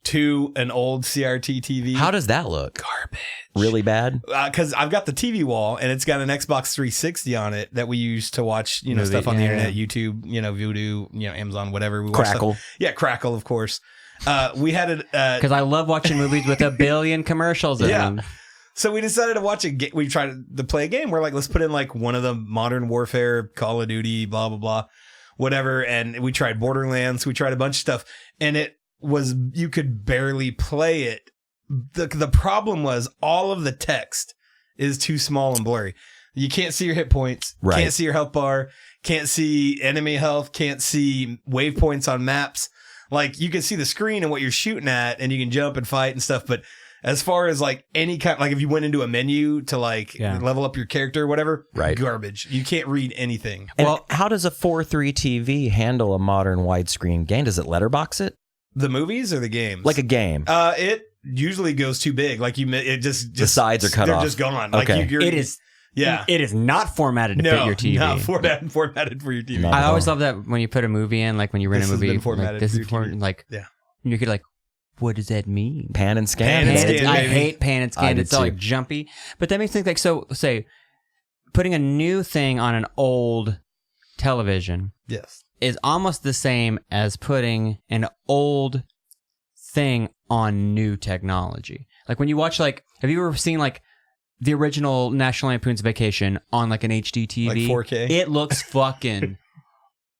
to an old CRT TV. How does that look? Garbage. Really bad? Because I've got the TV wall, and it's got an Xbox 360 on it that we use to watch, stuff on the internet, YouTube, Vudu, Amazon, whatever. We watch Crackle. Stuff. Yeah, Crackle, of course. We had it because I love watching movies with a billion commercials in them. So we decided to watch we tried to play a game. We're like, let's put in like one of the Modern Warfare, Call of Duty, blah blah blah, whatever. And we tried Borderlands. We tried a bunch of stuff, and it was, you could barely play it. The problem was all of the text is too small and blurry. You can't see your hit points. Right. Can't see your health bar. Can't see enemy health. Can't see waypoints on maps. Like, you can see the screen and what you're shooting at, and you can jump and fight and stuff, but As far as like any kind, like if you went into a menu to like level up your character or whatever, garbage. You can't read anything. And how does a 4:3 TV handle a modern widescreen game? Does it letterbox it? The movies or the games? Like a game. It usually goes too big. Like it just the sides are cut off. They're just gone. Okay. Like it is. Yeah. It is not formatted to fit your TV. Not formatted for your TV. I always love that when you put a movie in, like when you rent a movie, formatted this for is your formatted, TV. like you could like, what does that mean? Pan and scan. I hate pan and scan. It's all too. like jumpy. But that makes me think like, so say putting a new thing on an old television is almost the same as putting an old thing on new technology. Like when you watch like, have you ever seen like the original National Lampoon's Vacation on like an HD TV? Like 4K? It looks fucking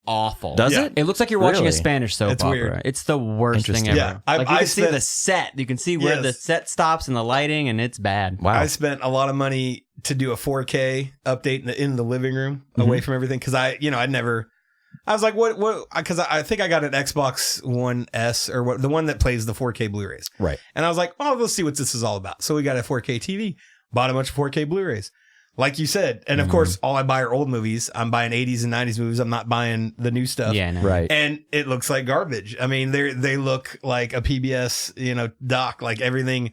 awful. Does it? It looks like you're watching Really? a Spanish soap opera. Weird. It's the worst thing ever. Yeah, like you can see the set. You can see where the set stops and the lighting, and it's bad. Wow. I spent a lot of money to do a 4K update in the living room away from everything because I was like, what? Because I think I got an Xbox One S or what, the one that plays the 4K Blu-rays. Right. And I was like, oh, let's see what this is all about. So we got a 4K TV, bought a bunch of 4K Blu-rays. Like you said, and of course, all I buy are old movies. I'm buying 80s and 90s movies. I'm not buying the new stuff. Yeah, no. Right. And it looks like garbage. I mean, they look like a PBS, doc. Like everything,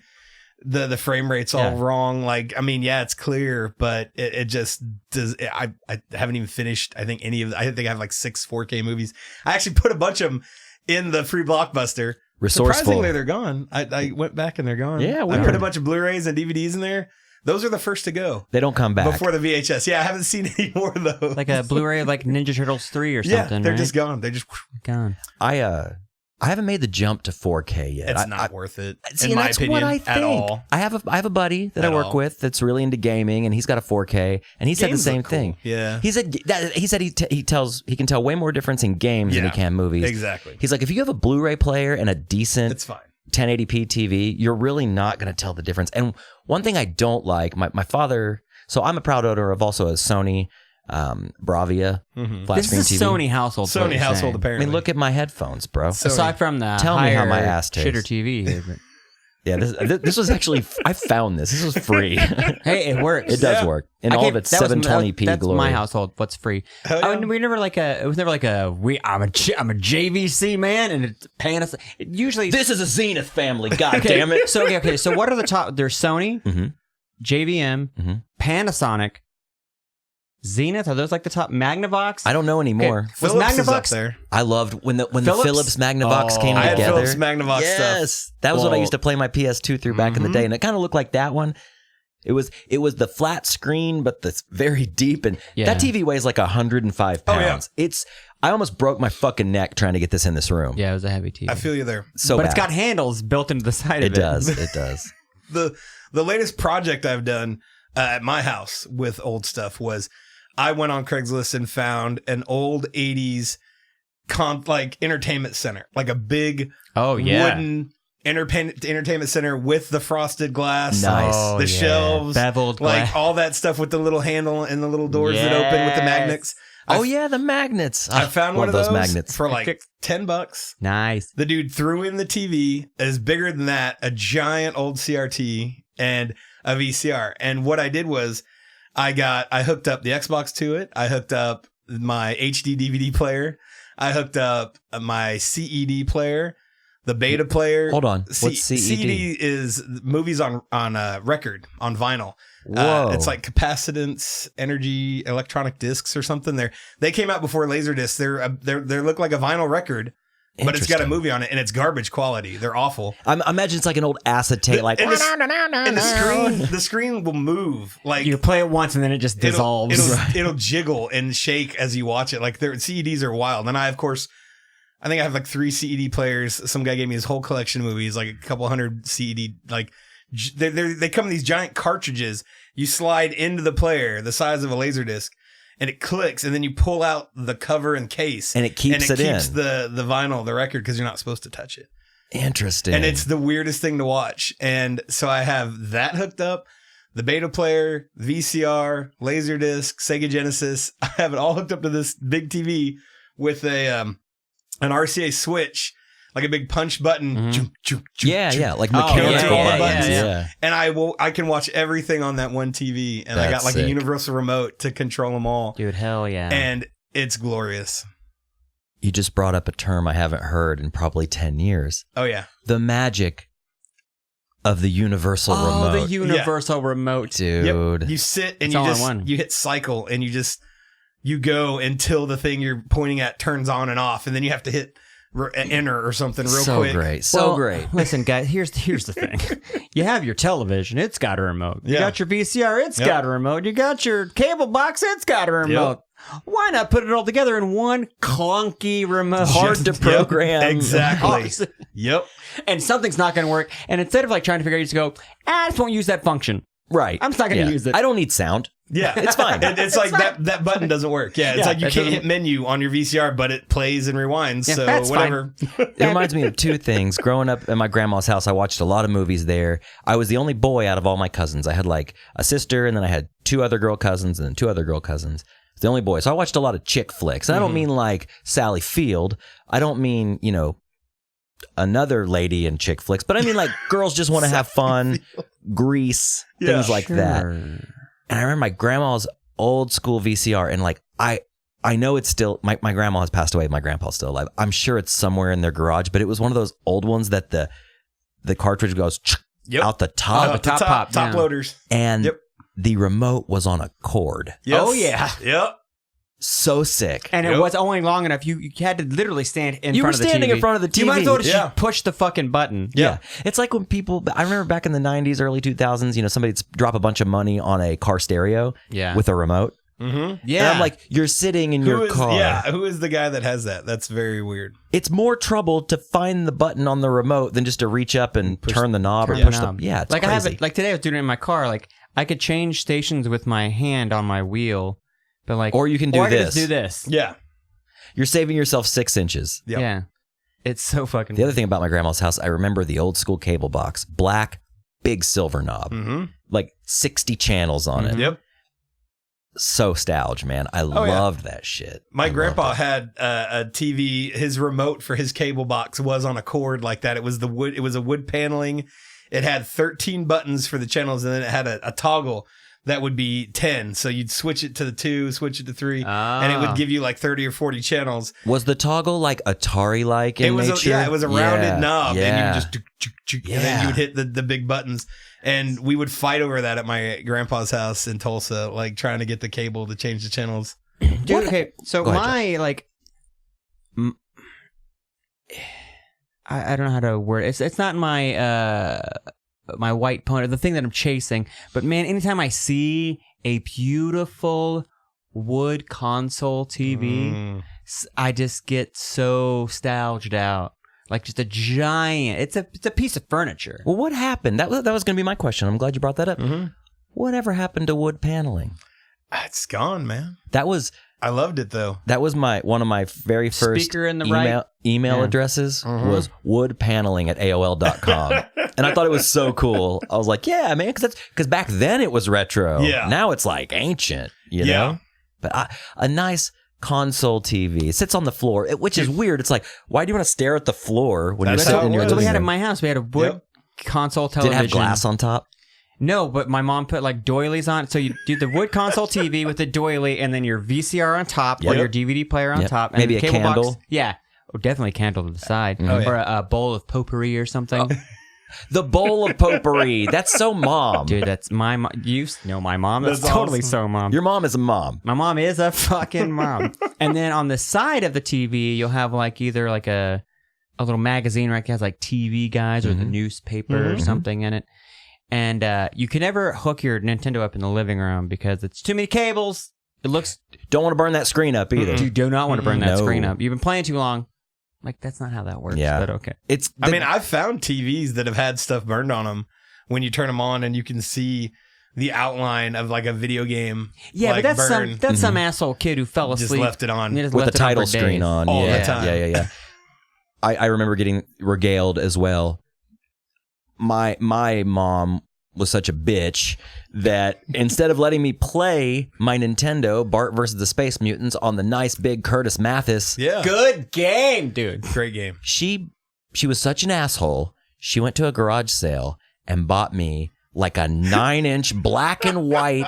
the frame rate's all wrong. Like, I mean, it's clear, but it just does. I haven't even finished. I think any of. I think I have like 6 4K movies. I actually put a bunch of them in the free Blockbuster. Resourceful. Surprisingly, they're gone. I went back and they're gone. Yeah, I weird. put a bunch of Blu-rays and DVDs in there. Those are the first to go. They don't come back. Before the VHS. Yeah, I haven't seen any more of those. Like a Blu-ray of like Ninja Turtles 3 or something. Yeah, they're right? just gone. They're just gone. I haven't made the jump to 4K yet. It's not worth it, See, in my that's opinion, what I think. at all. I have a buddy that I work with that's really into gaming, and he's got a 4K, and he said Games the same look cool. thing. Yeah. He said he can tell way more difference in games than he can movies. Exactly. He's like, if you have a Blu-ray player and a decent It's fine. 1080p TV, you're really not going to tell the difference. And one thing I don't like, my father, so I'm a proud owner of also a Sony Bravia flat This screen is a TV. Sony household. Sony household, I apparently. mean, look at my headphones, bro. Aside from the Tell me how my higher ass tastes. shitter TV here, but Yeah, this was actually, I found this. This was free. hey, it works. It does work in all of its 720p That's glory. my household. What's free? I mean, we never like a. It was never like a. I'm a JVC man, and it's Panasonic. Usually, This is a Zenith family. God damn it. So okay. So what are the top? There's Sony, JVM, Panasonic, Zenith. Are those like the top? Magnavox. I don't know anymore. Was Philips is up Magnavox there. I loved when the Philips? Philips Magnavox came I had together. Philips Magnavox yes, stuff. that was what I Well, used to play my PS2 through back in the day, and it kind of looked like that one. It was the flat screen, but that's very deep, and that TV weighs like 105 pounds. I almost broke my fucking neck trying to get this in this room. Yeah, it was a heavy TV. I feel you there. So but bad. it's got handles built into the side of It it. does. It does. The latest project I've done at my house with old stuff was I went on Craigslist and found an old 80s like entertainment center, like a big wooden entertainment center with the frosted glass, Nice. the shelves, beveled like glass. all that stuff with the little handle and the little doors that open with the magnets. Oh yeah, the magnets. I found one of those magnets for like $10. Nice. The dude threw in the TV as bigger than that, a giant old CRT and a VCR. And what I did was I hooked up the Xbox to it. I hooked up my HD DVD player. I hooked up my CED player, the beta player. Hold on. What's CED? CED is movies on record, on vinyl. Whoa. It's like capacitance, energy, electronic discs or something. They came out before Laserdisc. They look like a vinyl record, but it's got a movie on it, and it's garbage quality. They're awful. I imagine it's like an old acetate, like. And the screen will move. Like You play it once and then it just dissolves. It'll jiggle and shake as you watch it. Like their CEDs are wild. And I think I have like 3 CED players. Some guy gave me his whole collection of movies, like a couple hundred CED. Like they come in these giant cartridges. You slide into the player, the size of a Laserdisc, and it clicks, and then you pull out the cover and case, And it keeps it in. the vinyl, the record, because you're not supposed to touch it. Interesting. And it's the weirdest thing to watch. And so I have that hooked up, the beta player, VCR, Laserdisc, Sega Genesis. I have it all hooked up to this big TV with an RCA switch like a big punch button. Yeah, like mechanical buttons. Yeah. And I can watch everything on that one TV, and I got like a universal remote to control them all. Dude, hell yeah. And it's glorious. You just brought up a term I haven't heard in probably 10 years. Oh, yeah. The magic of the universal remote. Oh, the universal remote. Dude. Yep. You sit and it's you hit cycle, and you go until the thing you're pointing at turns on and off, and then you have to hit enter or something real quick. So great. Listen, guys, here's the thing. You have your television, it's got a remote. You got your VCR, it's got a remote. You got your cable box, it's got a remote. Why not put it all together in one clunky remote? Hard to program. Exactly. Yep. And something's not going to work. And instead of like trying to figure out, you just go, I just won't use that function. Right. I'm just not going to use it. I don't need sound. Yeah, it's fine. It's like that button doesn't work. Yeah, it's like you can't hit menu on your VCR, but it plays and rewinds. So that's whatever. It reminds me of two things. Growing up at my grandma's house, I watched a lot of movies there. I was the only boy out of all my cousins. I had like a sister, and then I had two other girl cousins, and then two other girl cousins. The only boy. So I watched a lot of chick flicks. And I don't mean like Sally Field. I don't mean, another lady in chick flicks, but I mean like girls just want to have fun, Grease, things like that. And I remember my grandma's old school VCR, and like I know it's still my grandma has passed away, my grandpa's still alive. I'm sure it's somewhere in their garage, but it was one of those old ones that the cartridge goes out the top. Top loaders. And the remote was on a cord. Yes. Oh yeah. Yep. So sick. And it was only long enough. You had to literally stand in front of the TV. You were standing in front of the TV. You might as well just push the fucking button. Yeah. It's like when people, I remember back in the 90s, early 2000s, somebody'd drop a bunch of money on a car stereo with a remote. Mm-hmm. Yeah. And I'm like, you're sitting in your car. Yeah. Who is the guy that has that? That's very weird. It's more trouble to find the button on the remote than just to reach up and turn the knob or push the. Yeah. It's like crazy. I have it. Like today, I was doing it in my car. Like I could change stations with my hand on my wheel. But like, or you can do I this. Can just do this. Yeah. You're saving yourself 6 inches. Yep. Yeah. It's so fucking The other thing about my grandma's house, I remember the old school cable box, black, big silver knob, like 60 channels on it. Yep. So nostalgia, man. I loved that shit. My grandpa had a TV. His remote for his cable box was on a cord like that. It was wood. It was a wood paneling. It had 13 buttons for the channels, and then it had a toggle that would be 10. So you'd switch it to the 2, switch it to 3, and it would give you like 30 or 40 channels. Was the toggle like Atari-like in nature? It was a rounded knob, yeah. and you would just, and then you would hit the big buttons. And we would fight over that at my grandpa's house in Tulsa, like trying to get the cable to change the channels. Dude, okay, so my, like, I don't know how to word it. It's not my my white pony, the thing that I'm chasing. But man, anytime I see a beautiful wood console TV, I just get so nostalged out. Like just a giant. It's a piece of furniture. Well, what happened? That was going to be my question. I'm glad you brought that up. Whatever happened to wood paneling? It's gone, man. I loved it though. That was one of my very first Speaker in the email addresses was woodpaneling@aol.com. And I thought it was so cool. I was like, yeah, man, because back then it was retro. Yeah. Now it's like ancient, you know? But a nice console TV. It sits on the floor, which is weird. It's like, why do you want to stare at the floor when you're sitting in your That's what living we had room? in my house. We had a wood console television. Did it have glass on top? No, but my mom put like doilies on it. So you do the wood console TV with the doily, and then your VCR on top, or your DVD player on top. And Maybe the a cable candle. box. Yeah. Oh, definitely a candle to the side. Or a bowl of potpourri or something. The bowl of potpourri. That's so mom. Dude, that's my mom. You know my mom. That's totally awesome. so mom. Your mom is a mom. My mom is a fucking mom. And then on the side of the TV, you'll have like either like a little magazine, right? It has like TV Guys or the newspaper or something in it. And you can never hook your Nintendo up in the living room because it's too many cables. It looks... Don't want to burn that screen up either. You do not want to burn that No. screen up. You've been playing too long. Like, that's not how that works, but okay. I've found TVs that have had stuff burned on them when you turn them on and you can see the outline of like a video game. Yeah, like, but that's burn. some asshole kid who fell asleep. Just left it on. and just with left the it on title for screen days. on. All the yeah. time. Yeah. I remember getting regaled as well. My mom was such a bitch that instead of letting me play my Nintendo Bart versus the Space Mutants on the nice big Curtis Mathis, Yeah. Good game, dude. Great game. she she was such an asshole. She went to a garage sale and bought me like a 9-inch black and white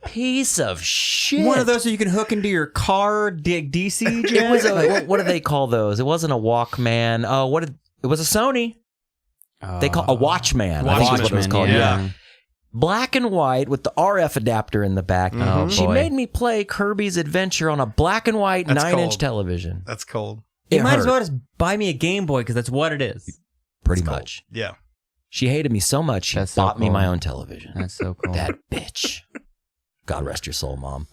piece of shit. One of those that you can hook into your car, DC jet? It was what do they call those? It wasn't a Walkman. Oh, it was a Sony. They call a Watchman. I think is what it was called. Yeah. Black and white with the RF adapter in the back. Oh, she boy. made me play Kirby's Adventure on a black and white 9-inch television. That's cold. You might as well just buy me a Game Boy because that's what it is. Pretty That's much. cold. Yeah. She hated me so much, she That's so bought me cool. my own television. That's so cool. That bitch. God rest your soul, Mom.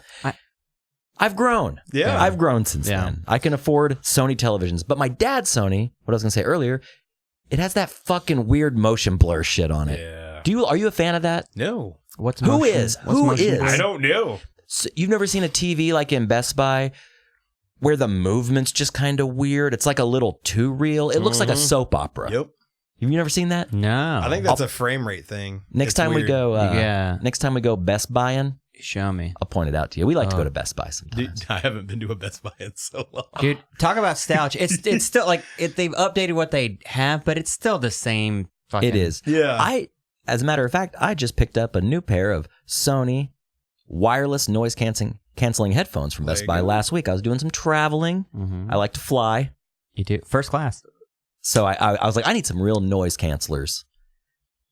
I've grown. Yeah. I've grown since then. I can afford Sony televisions. But my dad's Sony, what I was going to say earlier, it has that fucking weird motion blur shit on it. Yeah. Are you a fan of that? No. What's Who motion? is? What's Who motion is? blur? I don't know. So you've never seen a TV like in Best Buy where the movement's just kind of weird? It's like a little too real. It looks like a soap opera. Yep. Have you never seen that? No. I think that's a frame rate thing. Next It's time we weird. go, Yeah. Next time we go Best Buying, Show me. I'll point it out to you. We like to go to Best Buy sometimes. Dude, I haven't been to a Best Buy in so long. Dude, talk about nostalgia. It's still like they've updated what they have, but it's still the same fucking... It is. Yeah. As a matter of fact, I just picked up a new pair of Sony wireless noise canceling headphones from Best you Buy go. last week. I was doing some traveling. Mhm. I like to fly. You do. First class. So I was like, I need some real noise cancelers.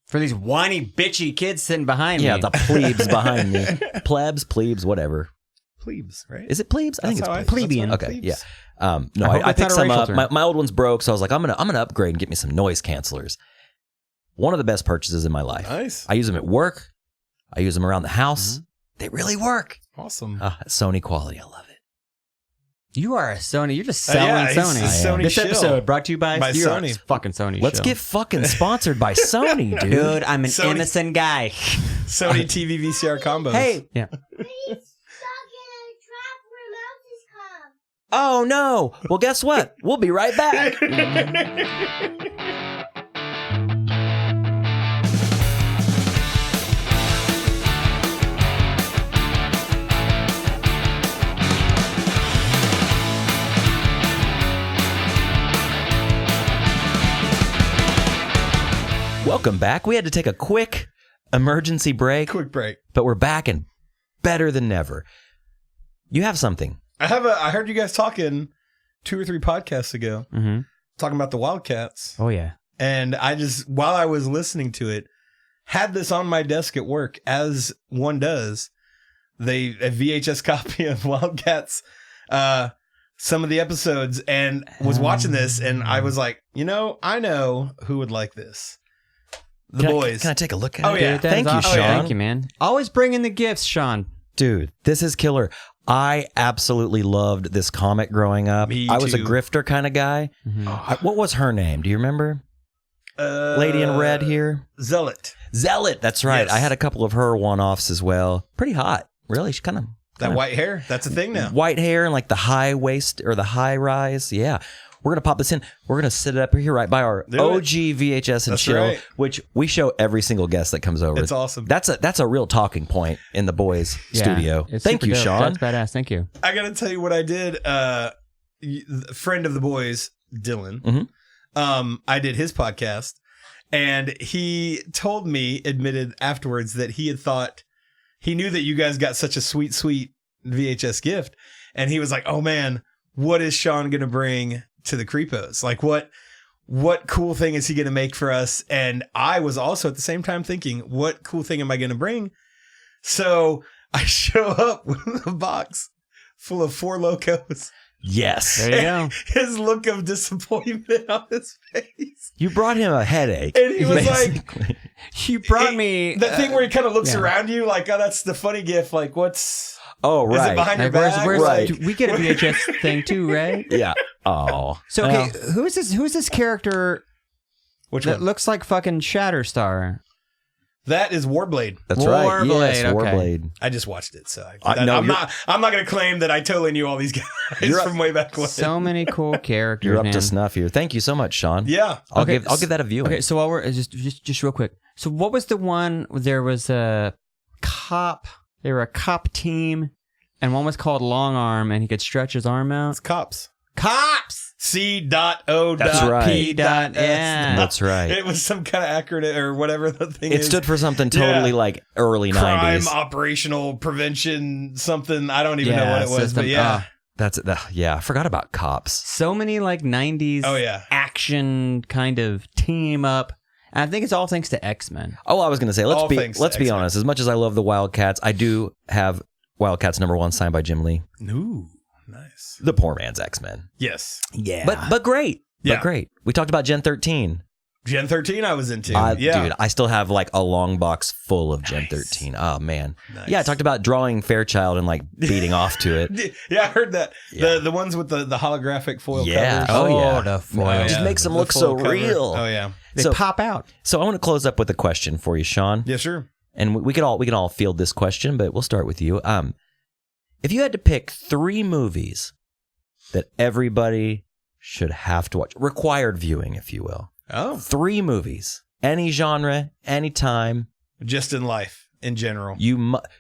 For these whiny, bitchy kids sitting behind me. Yeah, the plebes behind me. Plebes, whatever. Plebes, right? Is it plebes? I think it's That's plebes. how I- Plebeian. that's Okay, plebes. yeah. No, I hope I it's picked not a some racial up. term. My old one's broke, so I was like, I'm gonna upgrade and get me some noise cancelers. One of the best purchases in my life. Nice. I use them at work. I use them around the house. They really work. Awesome. Sony quality. I love it. You are a Sony. You're just selling yeah, he's Sony. a Sony This shill. episode brought to you by you're a Sony. fucking Sony. Let's shill. get fucking sponsored by Sony, dude. Dude, I'm an Sony. innocent guy. Sony TV VCR combos. Hey. Yeah. He's stuck in a trap where mountains come. Oh no. Well, guess what? We'll be right back. Welcome back. We had to take a quick emergency break, Quick break. but we're back and better than ever. You have something. I heard you guys talking 2 or 3 podcasts ago, Mm-hmm. talking about the Wildcats. Oh, yeah. And I just, while I was listening to it, had this on my desk at work, as one does. A VHS copy of Wildcats, some of the episodes, and was watching this, and I was like, I know who would like this. The boys. Can I take a look at Oh, it? yeah. Dude, that Thank is you, awesome. Sean. Thank you, man. Always bringing the gifts, Sean. Dude, this is killer. I absolutely loved this comic growing up. Me I was a too. grifter kind of guy. What was her name? Do you remember? Lady in red here? Zealot. Zealot. That's right. Yes. I had a couple of her one-offs as well. Pretty hot. Really? She kind of... That white hair. That's a thing now. White hair and like the high waist or the high rise. Yeah. We're going to pop this in. We're going to sit it up here right by our Do it. OG VHS and That's Chill, right. which we show every single guest that comes over. It's awesome. That's a real talking point in the boys studio. It's Thank super you, dope. Sean. That's badass. Thank you. I got to tell you what I did. A friend of the boys, Dylan, Mhm. I did his podcast, and he told me, admitted afterwards, that he had thought, he knew that you guys got such a sweet, sweet VHS gift. And he was like, oh man, what is Sean going to bring to the Creepos? Like what cool thing is he going to make for us? And I was also at the same time thinking, what cool thing am I going to bring? So I show up with a box full of 4 Locos. Yes. There you go. His look of disappointment on his face. You brought him a headache. And he was basically. You brought me... The thing where he kind of looks yeah. around you like, oh, that's the funny gift. Like, what's... Oh, Is right. it behind your Like, back? where's Right. we get a VHS thing too, right? Yeah. Oh. So, okay, who's this character Which that one? looks like fucking Shatterstar? That is Warblade. That's right. Warblade, Yes, okay. Warblade. I just watched it, so no, I'm not going to claim that I totally knew all these guys You're up- from way back when. So many cool characters, You're up man. to snuff here. Thank you so much, Sean. Yeah. I'll Okay, give that a view. Okay, so while we're just real quick. So what was the one where there was a cop? They were a cop team, and one was called Long Arm, and he could stretch his arm out. It's cops. Cops. C.O.P.S. That's right. It was some kind of acronym or whatever the thing is. It stood for something totally like early Crime 90s. operational prevention something. I don't even know what it was, system. but yeah. I forgot about Cops. So many like 90s action kind of team up. And I think it's all thanks to X-Men. Oh, I was going to say, let's be honest. As much as I love the Wildcats, I do have Wildcats #1 signed by Jim Lee. Ooh, nice. The poor man's X-Men. Yes. Yeah. But great. Yeah. But great. We talked about Gen 13. Gen 13 I was into. Dude, I still have like a long box full of Gen 13. Oh, man. Nice. Yeah, I talked about drawing Fairchild and like beating off to it. Yeah, I heard that. Yeah. The ones with the holographic foil Yeah. covers. Oh, yeah. The foil. It just makes them The look foil so cover. real. Oh, yeah. They pop out. So I want to close up with a question for you, Sean. Yeah, sure. And we can all field this question, but we'll start with you. If you had to pick 3 movies that everybody should have to watch, required viewing, if you will. Oh. 3 movies, any genre, any time. Just in life, in general.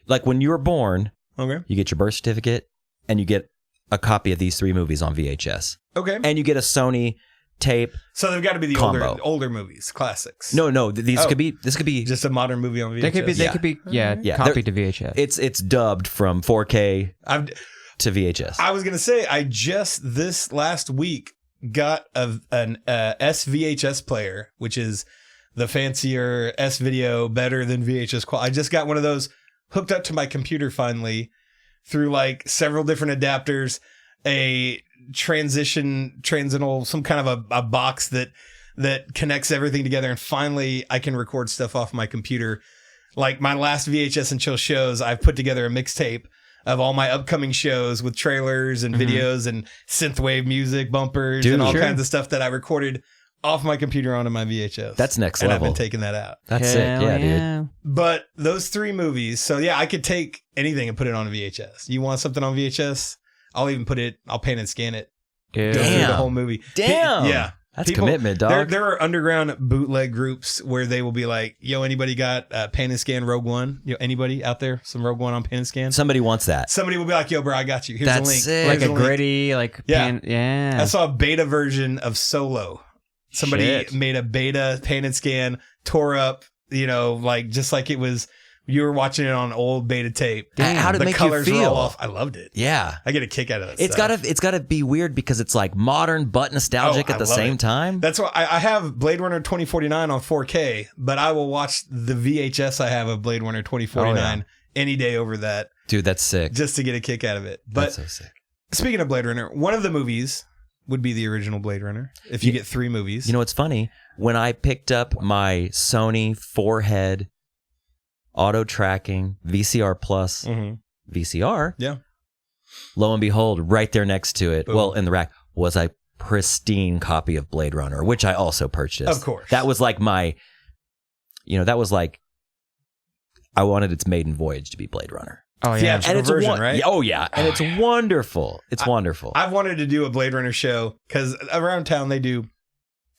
Like when you were born, Okay. you get your birth certificate and you get a copy of these 3 movies on VHS. Okay. And you get a Sony tape. So they've got to be the Combo. older movies, classics. No, this could be just a modern movie on VHS. They could be copied to VHS. It's dubbed from 4K to VHS. I was gonna say I just this last week got an SVHS player, which is the fancier S video, better than VHS quality. I just got one of those hooked up to my computer finally through like several different adapters, a transitional, some kind of a box that connects everything together, and finally I can record stuff off my computer. Like my last VHS and Chill shows, I've put together a mixtape of all my upcoming shows with trailers and videos and synthwave music bumpers and all kinds of stuff that I recorded off my computer onto my VHS. That's next and level. I've been taking that out. That's sick. Yeah, dude. But those 3 movies, so yeah, I could take anything and put it on a VHS. You want something on VHS? I'll paint and scan it. Dude. Go through the Damn. whole movie. Damn. Yeah. That's commitment, dog. There are underground bootleg groups where they will be like, yo, anybody got paint and scan Rogue One? Yo, anybody out there? Some Rogue One on paint and scan? Somebody wants that. Somebody will be like, yo, bro, I got you. Here's That's a link. sick. Like Here's a link. gritty, like I saw a beta version of Solo. Somebody made a beta paint and scan, tore up, like just like it was. You were watching it on old beta tape. How did it the make you colors were feel? all off. I loved it. Yeah. I get a kick out of that. It's gotta be weird because it's like modern but nostalgic at the love same it. time. That's why I have Blade Runner 2049 on 4K, but I will watch the VHS I have of Blade Runner 2049 any day over that. Dude, that's sick. Just to get a kick out of it. But That's so sick. speaking of Blade Runner, one of the movies would be the original Blade Runner. If you get 3 movies. You know what's funny? When I picked up my Sony 4-head auto tracking VCR Plus VCR, lo and behold, right there next to it, Boom. well, in the rack, was a pristine copy of Blade Runner, which I also purchased. Of course. That was like I wanted its maiden voyage to be Blade Runner. Oh yeah. Theatrical And it's version, right? Oh yeah, and it's wonderful. It's wonderful. I've wanted to do a Blade Runner show because around town they do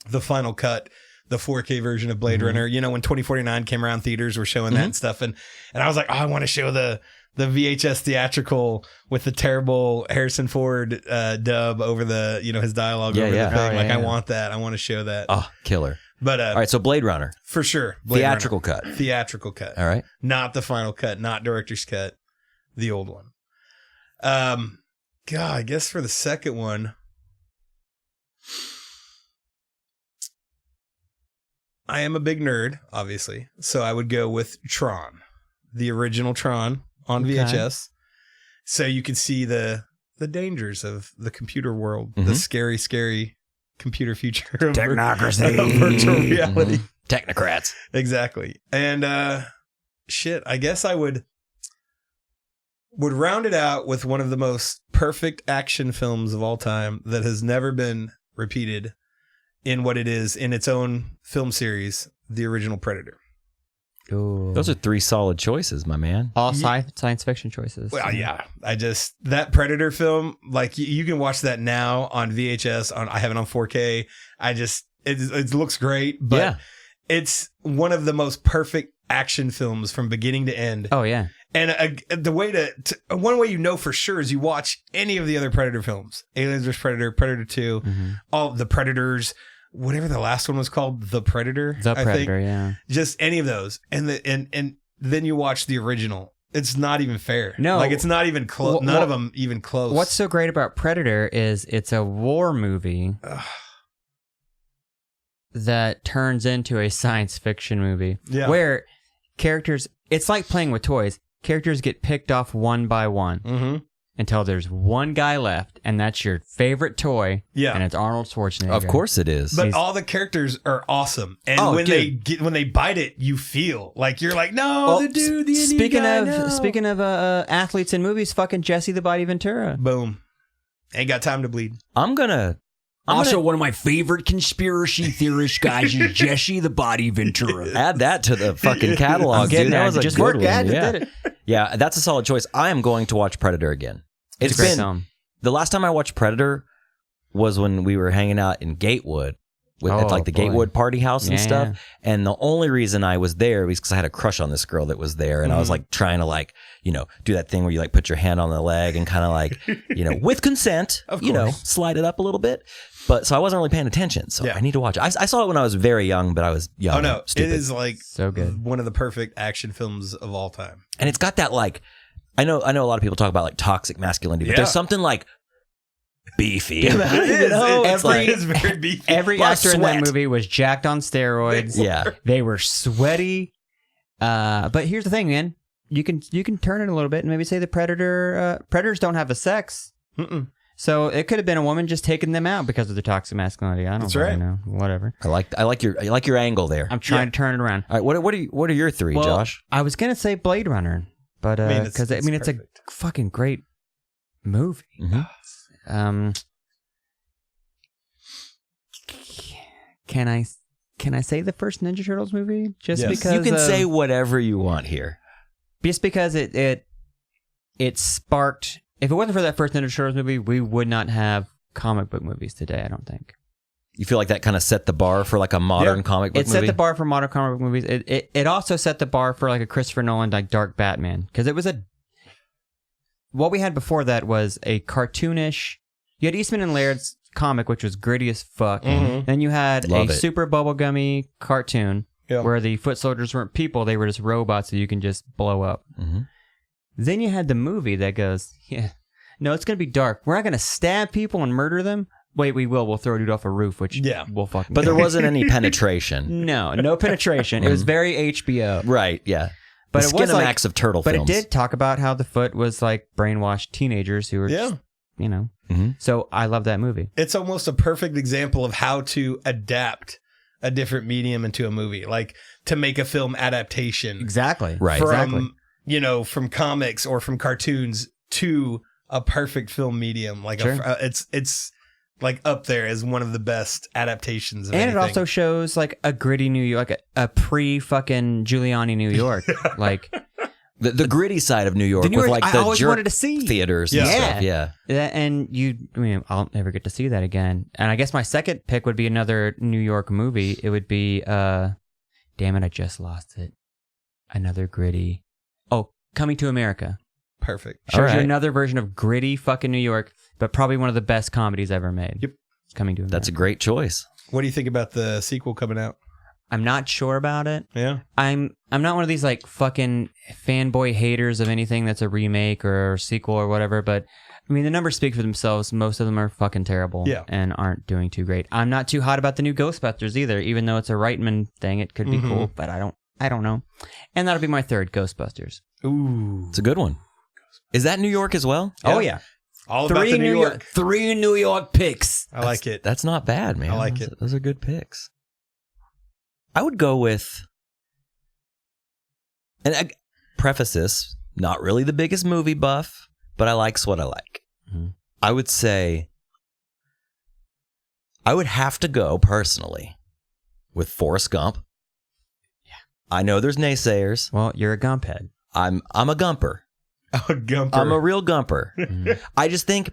the final cut, the 4K version of Blade Runner. When 2049 came around, theaters were showing that and stuff, and I was like, I want to show the VHS theatrical with the terrible Harrison Ford dub over the his dialogue over the thing. I want that. I want to show that. Oh, killer. But all right, so Blade Runner, for sure, Blade theatrical Runner. cut. Theatrical cut. All right, not the final cut, not director's cut, the old one. I guess for the second one, I am a big nerd, obviously, so I would go with Tron, the original Tron on VHS, so you could see the dangers of the computer world, the scary, scary computer future of Technocracy. of virtual reality. technocrats. Exactly. And I guess I would round it out with one of the most perfect action films of all time that has never been repeated in what it is in its own film series, the original Predator. Ooh. Those are 3 solid choices, my man. All science fiction choices. Well, yeah. That Predator film, like you can watch that now on VHS. I have it on 4K. It looks great, but it's one of the most perfect action films from beginning to end. Oh yeah. And the way one way you know for sure is you watch any of the other Predator films. Aliens vs. Predator, Predator 2, all the Predators, whatever the last one was called, The Predator. The I Predator, think. yeah. Just any of those. And then you watch the original. It's not even fair. No. Like, it's not even close. None of them even close. What's so great about Predator is it's a war movie that turns into a science fiction movie. Yeah. Where characters, it's like playing with toys. Characters get picked off one by one until there's one guy left, and that's your favorite toy. Yeah. And it's Arnold Schwarzenegger. Of course it is. But all the characters are awesome. And when they bite it, you feel like you're like, no, the Indian guy, Speaking of athletes in movies, fucking Jesse the Body Ventura. Boom. Ain't got time to bleed. Also, one of my favorite conspiracy theorist guys is Jesse the Body Ventura. Add that to the fucking catalog, dude. That was a just good worked one. that. Yeah. Did it. Yeah, that's a solid choice. I am going to watch Predator again. It's a great film. The last time I watched Predator was when we were hanging out in Gatewood at like the Gatewood party house and stuff. Yeah. And the only reason I was there was because I had a crush on this girl that was there, and I was like trying to like, do that thing where you like put your hand on the leg and kind of like, with consent, slide it up a little bit. But so I wasn't really paying attention. So I need to watch it. I saw it when I was very young, but I was young. Oh no, stupid. It is like so good. One of the perfect action films of all time. And it's got that like, I know a lot of people talk about like toxic masculinity, but there's something like beefy. It is. It's very beefy. Every actor in that movie was jacked on steroids. They were sweaty. But here's the thing, man. You can turn it a little bit and maybe say the predators don't have the sex. So it could have been a woman just taking them out because of the toxic masculinity. I don't really know. Whatever. I like your angle there. I'm trying to turn it around. All right, what are your three, Josh? I was gonna say Blade Runner, but because it's a fucking great movie. Can I say the first Ninja Turtles movie? Just because you can say whatever you want here. Just because it sparked. If it wasn't for that first Ninja Turtles movie, we would not have comic book movies today, I don't think. You feel like that kind of set the bar for like a modern comic book movie? It set the bar for modern comic book movies. It also set the bar for like a Christopher Nolan, like Dark Batman. Because it was what we had before that was a cartoonish. You had Eastman and Laird's comic, which was gritty as fuck. Then you had super bubblegummy cartoon where the foot soldiers weren't people, they were just robots that you can just blow up. Then you had the movie that goes, no, it's going to be dark. We're not going to stab people and murder them. Wait, we will. We'll throw a dude off a roof, which we'll fucking But there wasn't any penetration. No penetration. It was very HBO. Right, yeah. But the it was Skinamax of turtle films. But it did talk about how the foot was like brainwashed teenagers who were just, So I love that movie. It's almost a perfect example of how to adapt a different medium into a movie. Like to make a film adaptation. Exactly. Right. From, from comics or from cartoons to a perfect film medium. Like it's like up there as one of the best adaptations of anything. It also shows like a gritty New York, like a pre-fucking Giuliani New York. Like the gritty side of New York with like the jerk theaters and stuff. Yeah. And I'll never get to see that again. And I guess my second pick would be another New York movie. It would be, damn it, I just lost it. Another gritty. Oh, Coming to America. Perfect. Shows you another version of gritty fucking New York, but probably one of the best comedies ever made. Yep. Coming to America. That's a great choice. What do you think about the sequel coming out? I'm not sure about it. Yeah. I'm not one of these like fucking fanboy haters of anything that's a remake or a sequel or whatever, but I mean the numbers speak for themselves. Most of them are fucking terrible and aren't doing too great. I'm not too hot about the new Ghostbusters either, even though it's a Reitman thing. It could be cool, but I don't know. And that'll be my third, Ghostbusters. Ooh. It's a good one. Is that New York as well? Yeah. Oh yeah. All about the New York. 3 New York picks. I like it. That's not bad, man. I like it. Those are good picks. I would go with, and I preface this, not really the biggest movie buff, but I likes what I like. I would say, I would have to go personally with Forrest Gump. Yeah. I know there's naysayers. Well, you're a Gump head. I'm a Gumper. Oh, Gumper. I'm a real Gumper. I just think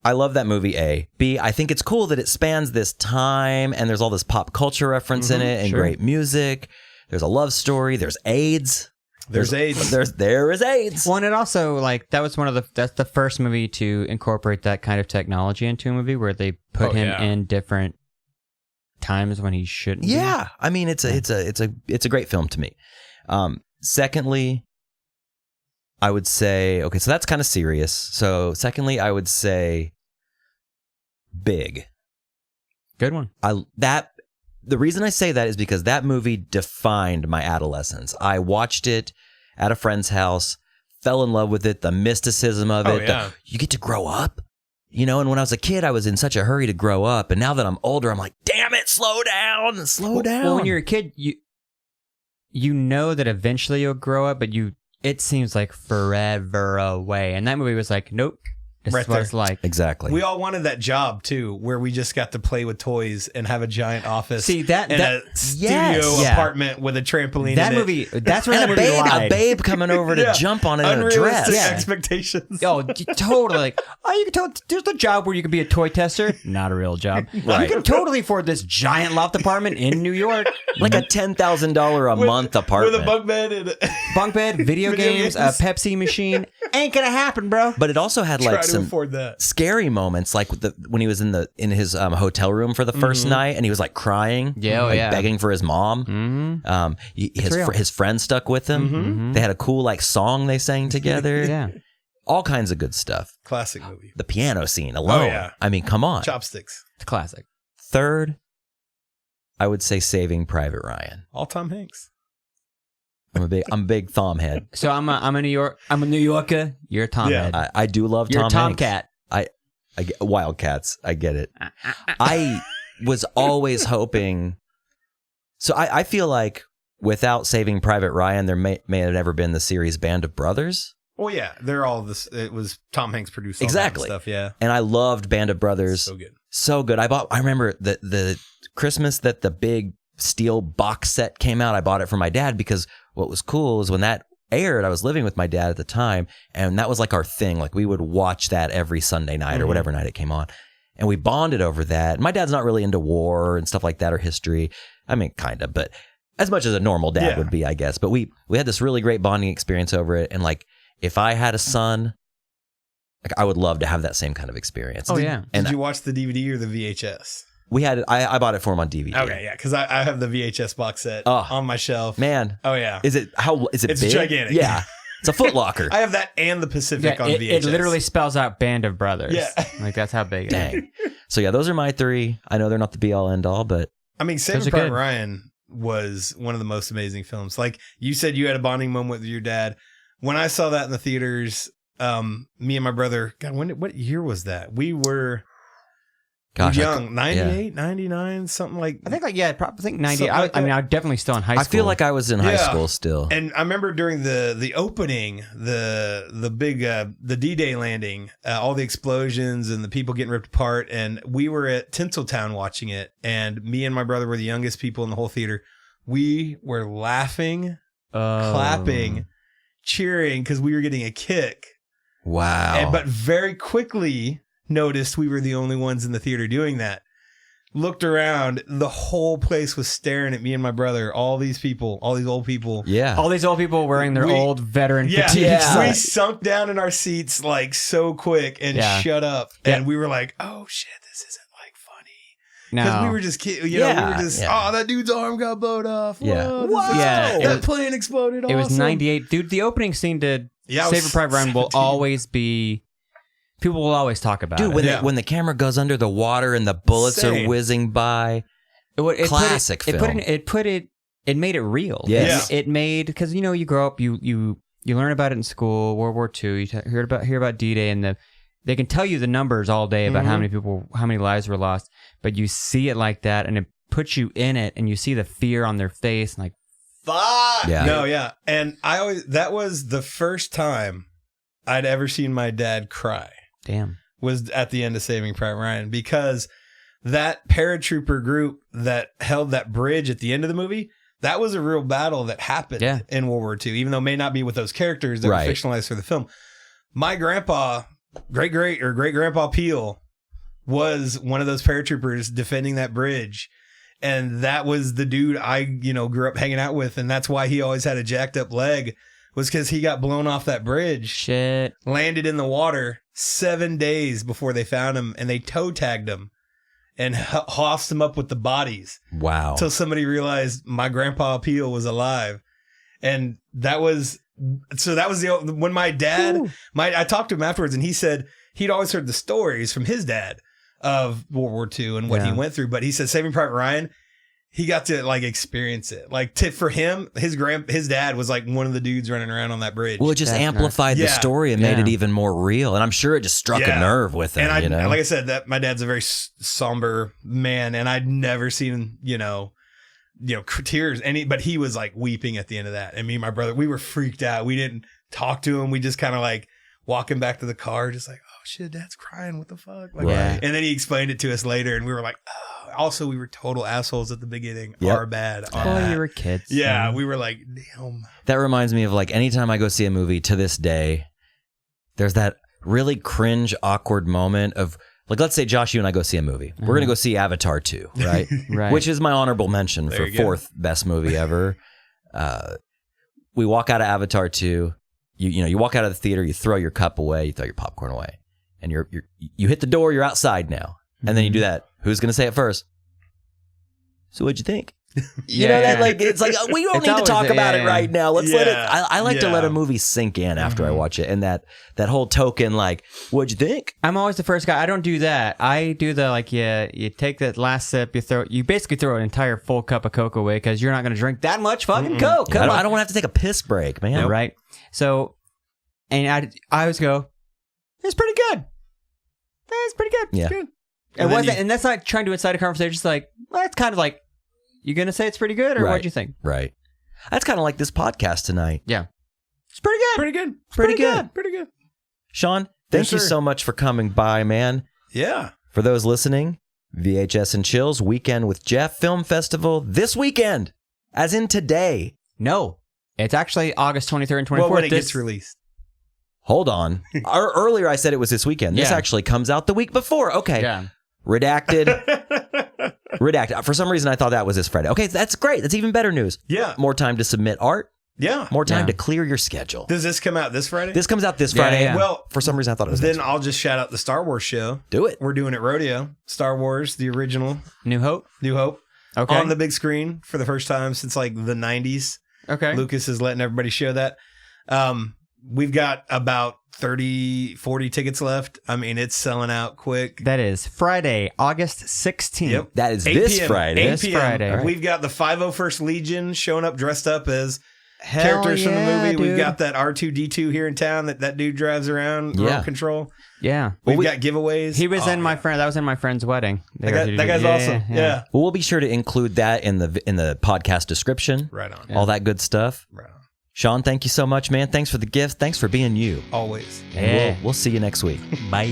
I love that movie, A. B, I think it's cool that it spans this time and there's all this pop culture reference in it and great music. There's a love story. There's AIDS. There's AIDS. There is AIDS. Well, and it also that's the first movie to incorporate that kind of technology into a movie where they put him in different times when he shouldn't. Yeah, I mean it's a great film to me. Secondly, I would say okay, so that's kind of serious. So secondly, I would say Big. Good one. The reason I say that is because that movie defined my adolescence. I watched it at a friend's house, fell in love with it, the mysticism of it. You get to grow up, and when I was a kid, I was in such a hurry to grow up. And now that I'm older, I'm like, damn it, slow down. Well, when you're a kid, you know that eventually you'll grow up, but it seems like forever away. And that movie was like, nope. This is what it's like. Exactly. We all wanted that job too, where we just got to play with toys and have a giant office. See that a studio apartment with a trampoline. That in movie. It. That's where that movie lied. A babe coming over to jump on it in a dress. Unrealistic expectations. Oh, totally. Like, you can tell. There's a job where you can be a toy tester. Not a real job. Right. You can totally afford this giant loft apartment in New York, like a $10,000 a month apartment with a bunk bed and bunk bed, video games, a Pepsi machine. Ain't gonna happen, bro. But it also had like some afford that. Scary moments, like when he was in his hotel room for the first night, and he was like crying, begging for his mom. His friend stuck with him. They had a cool like song they sang together. Yeah, all kinds of good stuff. Classic movie. The piano scene alone. Oh, yeah. I mean, come on. Chopsticks. It's a classic. Third, I would say Saving Private Ryan. All Tom Hanks. I'm a big Thom head. So I'm a New Yorker. You're a Tom head. I do love You're Tom a Hanks. Tomcat. I get Wildcats. I get it. I was always hoping. So I feel like without Saving Private Ryan, there may have never been the series Band of Brothers. Well, yeah, they're all this. It was Tom Hanks produced all exactly that stuff. Yeah, and I loved Band of Brothers. So good. I remember the Christmas that the big steel box set came out. I bought it for my dad because what was cool is when that aired, I was living with my dad at the time, and that was like our thing. Like we would watch that every Sunday night or whatever night it came on, and we bonded over that. My dad's not really into war and stuff like that or history. I mean, kind of, but as much as a normal dad would be, I guess. But we had this really great bonding experience over it, and like if I had a son, like I would love to have that same kind of experience. Oh yeah. Did you watch the DVD or the VHS? We had it. I bought it for him on DVD. Okay, yeah, because I have the VHS box set on my shelf. Man, oh yeah, is it It's big? Gigantic. Yeah, it's a Foot Locker. I have that and the Pacific on VHS. It literally spells out Band of Brothers. Yeah, like that's how big. Dang. So yeah, those are my three. I know they're not the be all end all, but I mean, Saving Private Ryan was one of the most amazing films. Like you said, you had a bonding moment with your dad. When I saw that in the theaters, me and my brother. God, what year was that? We were. Gosh, young, 98, 99, something like. I think I think 90. I mean, I was definitely still in high school. I feel like I was in high school still. And I remember during the opening, the big the D-Day landing, all the explosions and the people getting ripped apart, and we were at Tinseltown watching it, and me and my brother were the youngest people in the whole theater. We were laughing, clapping, cheering because we were getting a kick. Wow! But very quickly noticed we were the only ones in the theater doing that. Looked around, the whole place was staring at me and my brother. All these people, all these old people. Yeah. All these old people wearing their old veteran fatigues. Yeah. We sunk down in our seats like so quick and shut up. And we were like, oh shit, this isn't like funny. Because we were just kidding. We were just, oh, that dude's arm got blown off. Yeah. That plane exploded. It was 98. Dude, the opening scene to Saving Private Ryan will always be... People will always talk about it. Dude, when the camera goes under the water and the bullets are whizzing by, classic film. It made it real. Yes. It made, because you grow up, you learn about it in school, World War II, you hear about D-Day, and they can tell you the numbers all day about how many lives were lost, but you see it like that, and it puts you in it, and you see the fear on their face, and like, fuck. Yeah. No, yeah. And that was the first time I'd ever seen my dad cry. Damn. Was at the end of Saving Private Ryan, because that paratrooper group that held that bridge at the end of the movie, that was a real battle that happened in World War II, even though it may not be with those characters that were fictionalized for the film. My grandpa, great grandpa Peel, was one of those paratroopers defending that bridge. And that was the dude I, grew up hanging out with. And that's why he always had a jacked up leg. was because he got blown off that bridge, Shit. landed in the water 7 days before they found him, and they toe tagged him and hossed him up with the bodies Wow. until somebody realized my grandpa Peel was alive. And that was when my dad, I talked to him afterwards, and he said he'd always heard the stories from his dad of World War II and what he went through. But he said Saving Private Ryan, he got to like experience it. Like for him, his dad was like one of the dudes running around on that bridge. Well, it just amplified the story and made it even more real. And I'm sure it just struck a nerve with him. And like I said, that my dad's a very somber man, and I'd never seen, tears. But he was like weeping at the end of that. And me and my brother, we were freaked out. We didn't talk to him. We just kind of like walking back to the car, just like, oh shit, Dad's crying. What the fuck? Like, right. And then he explained it to us later, and we were like, oh. Also, we were total assholes at the beginning. Yep. Our bad. Oh, you were kids. Yeah, we were like, damn. That reminds me of like anytime I go see a movie to this day, there's that really cringe, awkward moment of like, let's say Josh, you and I go see a movie. We're going to go see Avatar 2, right? Right. Which is my honorable mention for fourth best movie ever. We walk out of Avatar 2. You walk out of the theater, you throw your cup away, you throw your popcorn away, and you hit the door, you're outside now. And then you do that. Who's going to say it first? So what'd you think? You know that like it's like we don't need to talk about it right now. Let's let it. I like to let a movie sink in after I watch it, and that whole token like, what'd you think? I'm always the first guy. I don't do that. I do the like, you take that last sip, you basically throw an entire full cup of Coke away because you're not going to drink that much fucking Coke. I don't want to have to take a piss break, man. Nope. Right. So, and I always go, it's pretty good. It's pretty good. Yeah. It's good. It wasn't, and that's not trying to incite a conversation. Just like, well, it's kind of like, you gonna say it's pretty good, or what'd you think? Right. That's kind of like this podcast tonight. Yeah, it's pretty good. Pretty good. Pretty good. Pretty good. Sean, thank you so much for coming by, man. Yeah. For those listening, VHS and Chill's Weekend with Jeff Film Festival this weekend, as in today. No, it's actually August 23rd and 24th. Well, when it gets released. Hold on. Earlier I said it was this weekend. This actually comes out the week before. Okay. Yeah. Redacted. For some reason, I thought that was this Friday. Okay, that's great. That's even better news. Yeah. More time to submit art. Yeah. More time to clear your schedule. Does this come out this Friday? This comes out this Friday. Yeah. Well, for some reason, I thought it was then I'll just shout out the Star Wars show. Do it. We're doing it Rodeo. Star Wars, the original. New Hope. Okay. On the big screen for the first time since like the 90s. Okay. Lucas is letting everybody show that. We've got about 30, 40 tickets left. I mean, it's selling out quick. That is Friday, August 16th. Yep. That is 8 this p.m. Friday. 8 This p.m. Friday. Right. We've got the 501st Legion showing up dressed up as Hell characters from the movie. dude. We've got that R2-D2 here in town that dude drives around, remote control. Yeah. We've got giveaways. He was that was in my friend's wedding. That guy's awesome. Yeah. Well, we'll be sure to include that in the podcast description. Right on. All that good stuff. Right on. Sean, thank you so much, man. Thanks for the gift. Thanks for being you. Always. And we'll see you next week. Bye.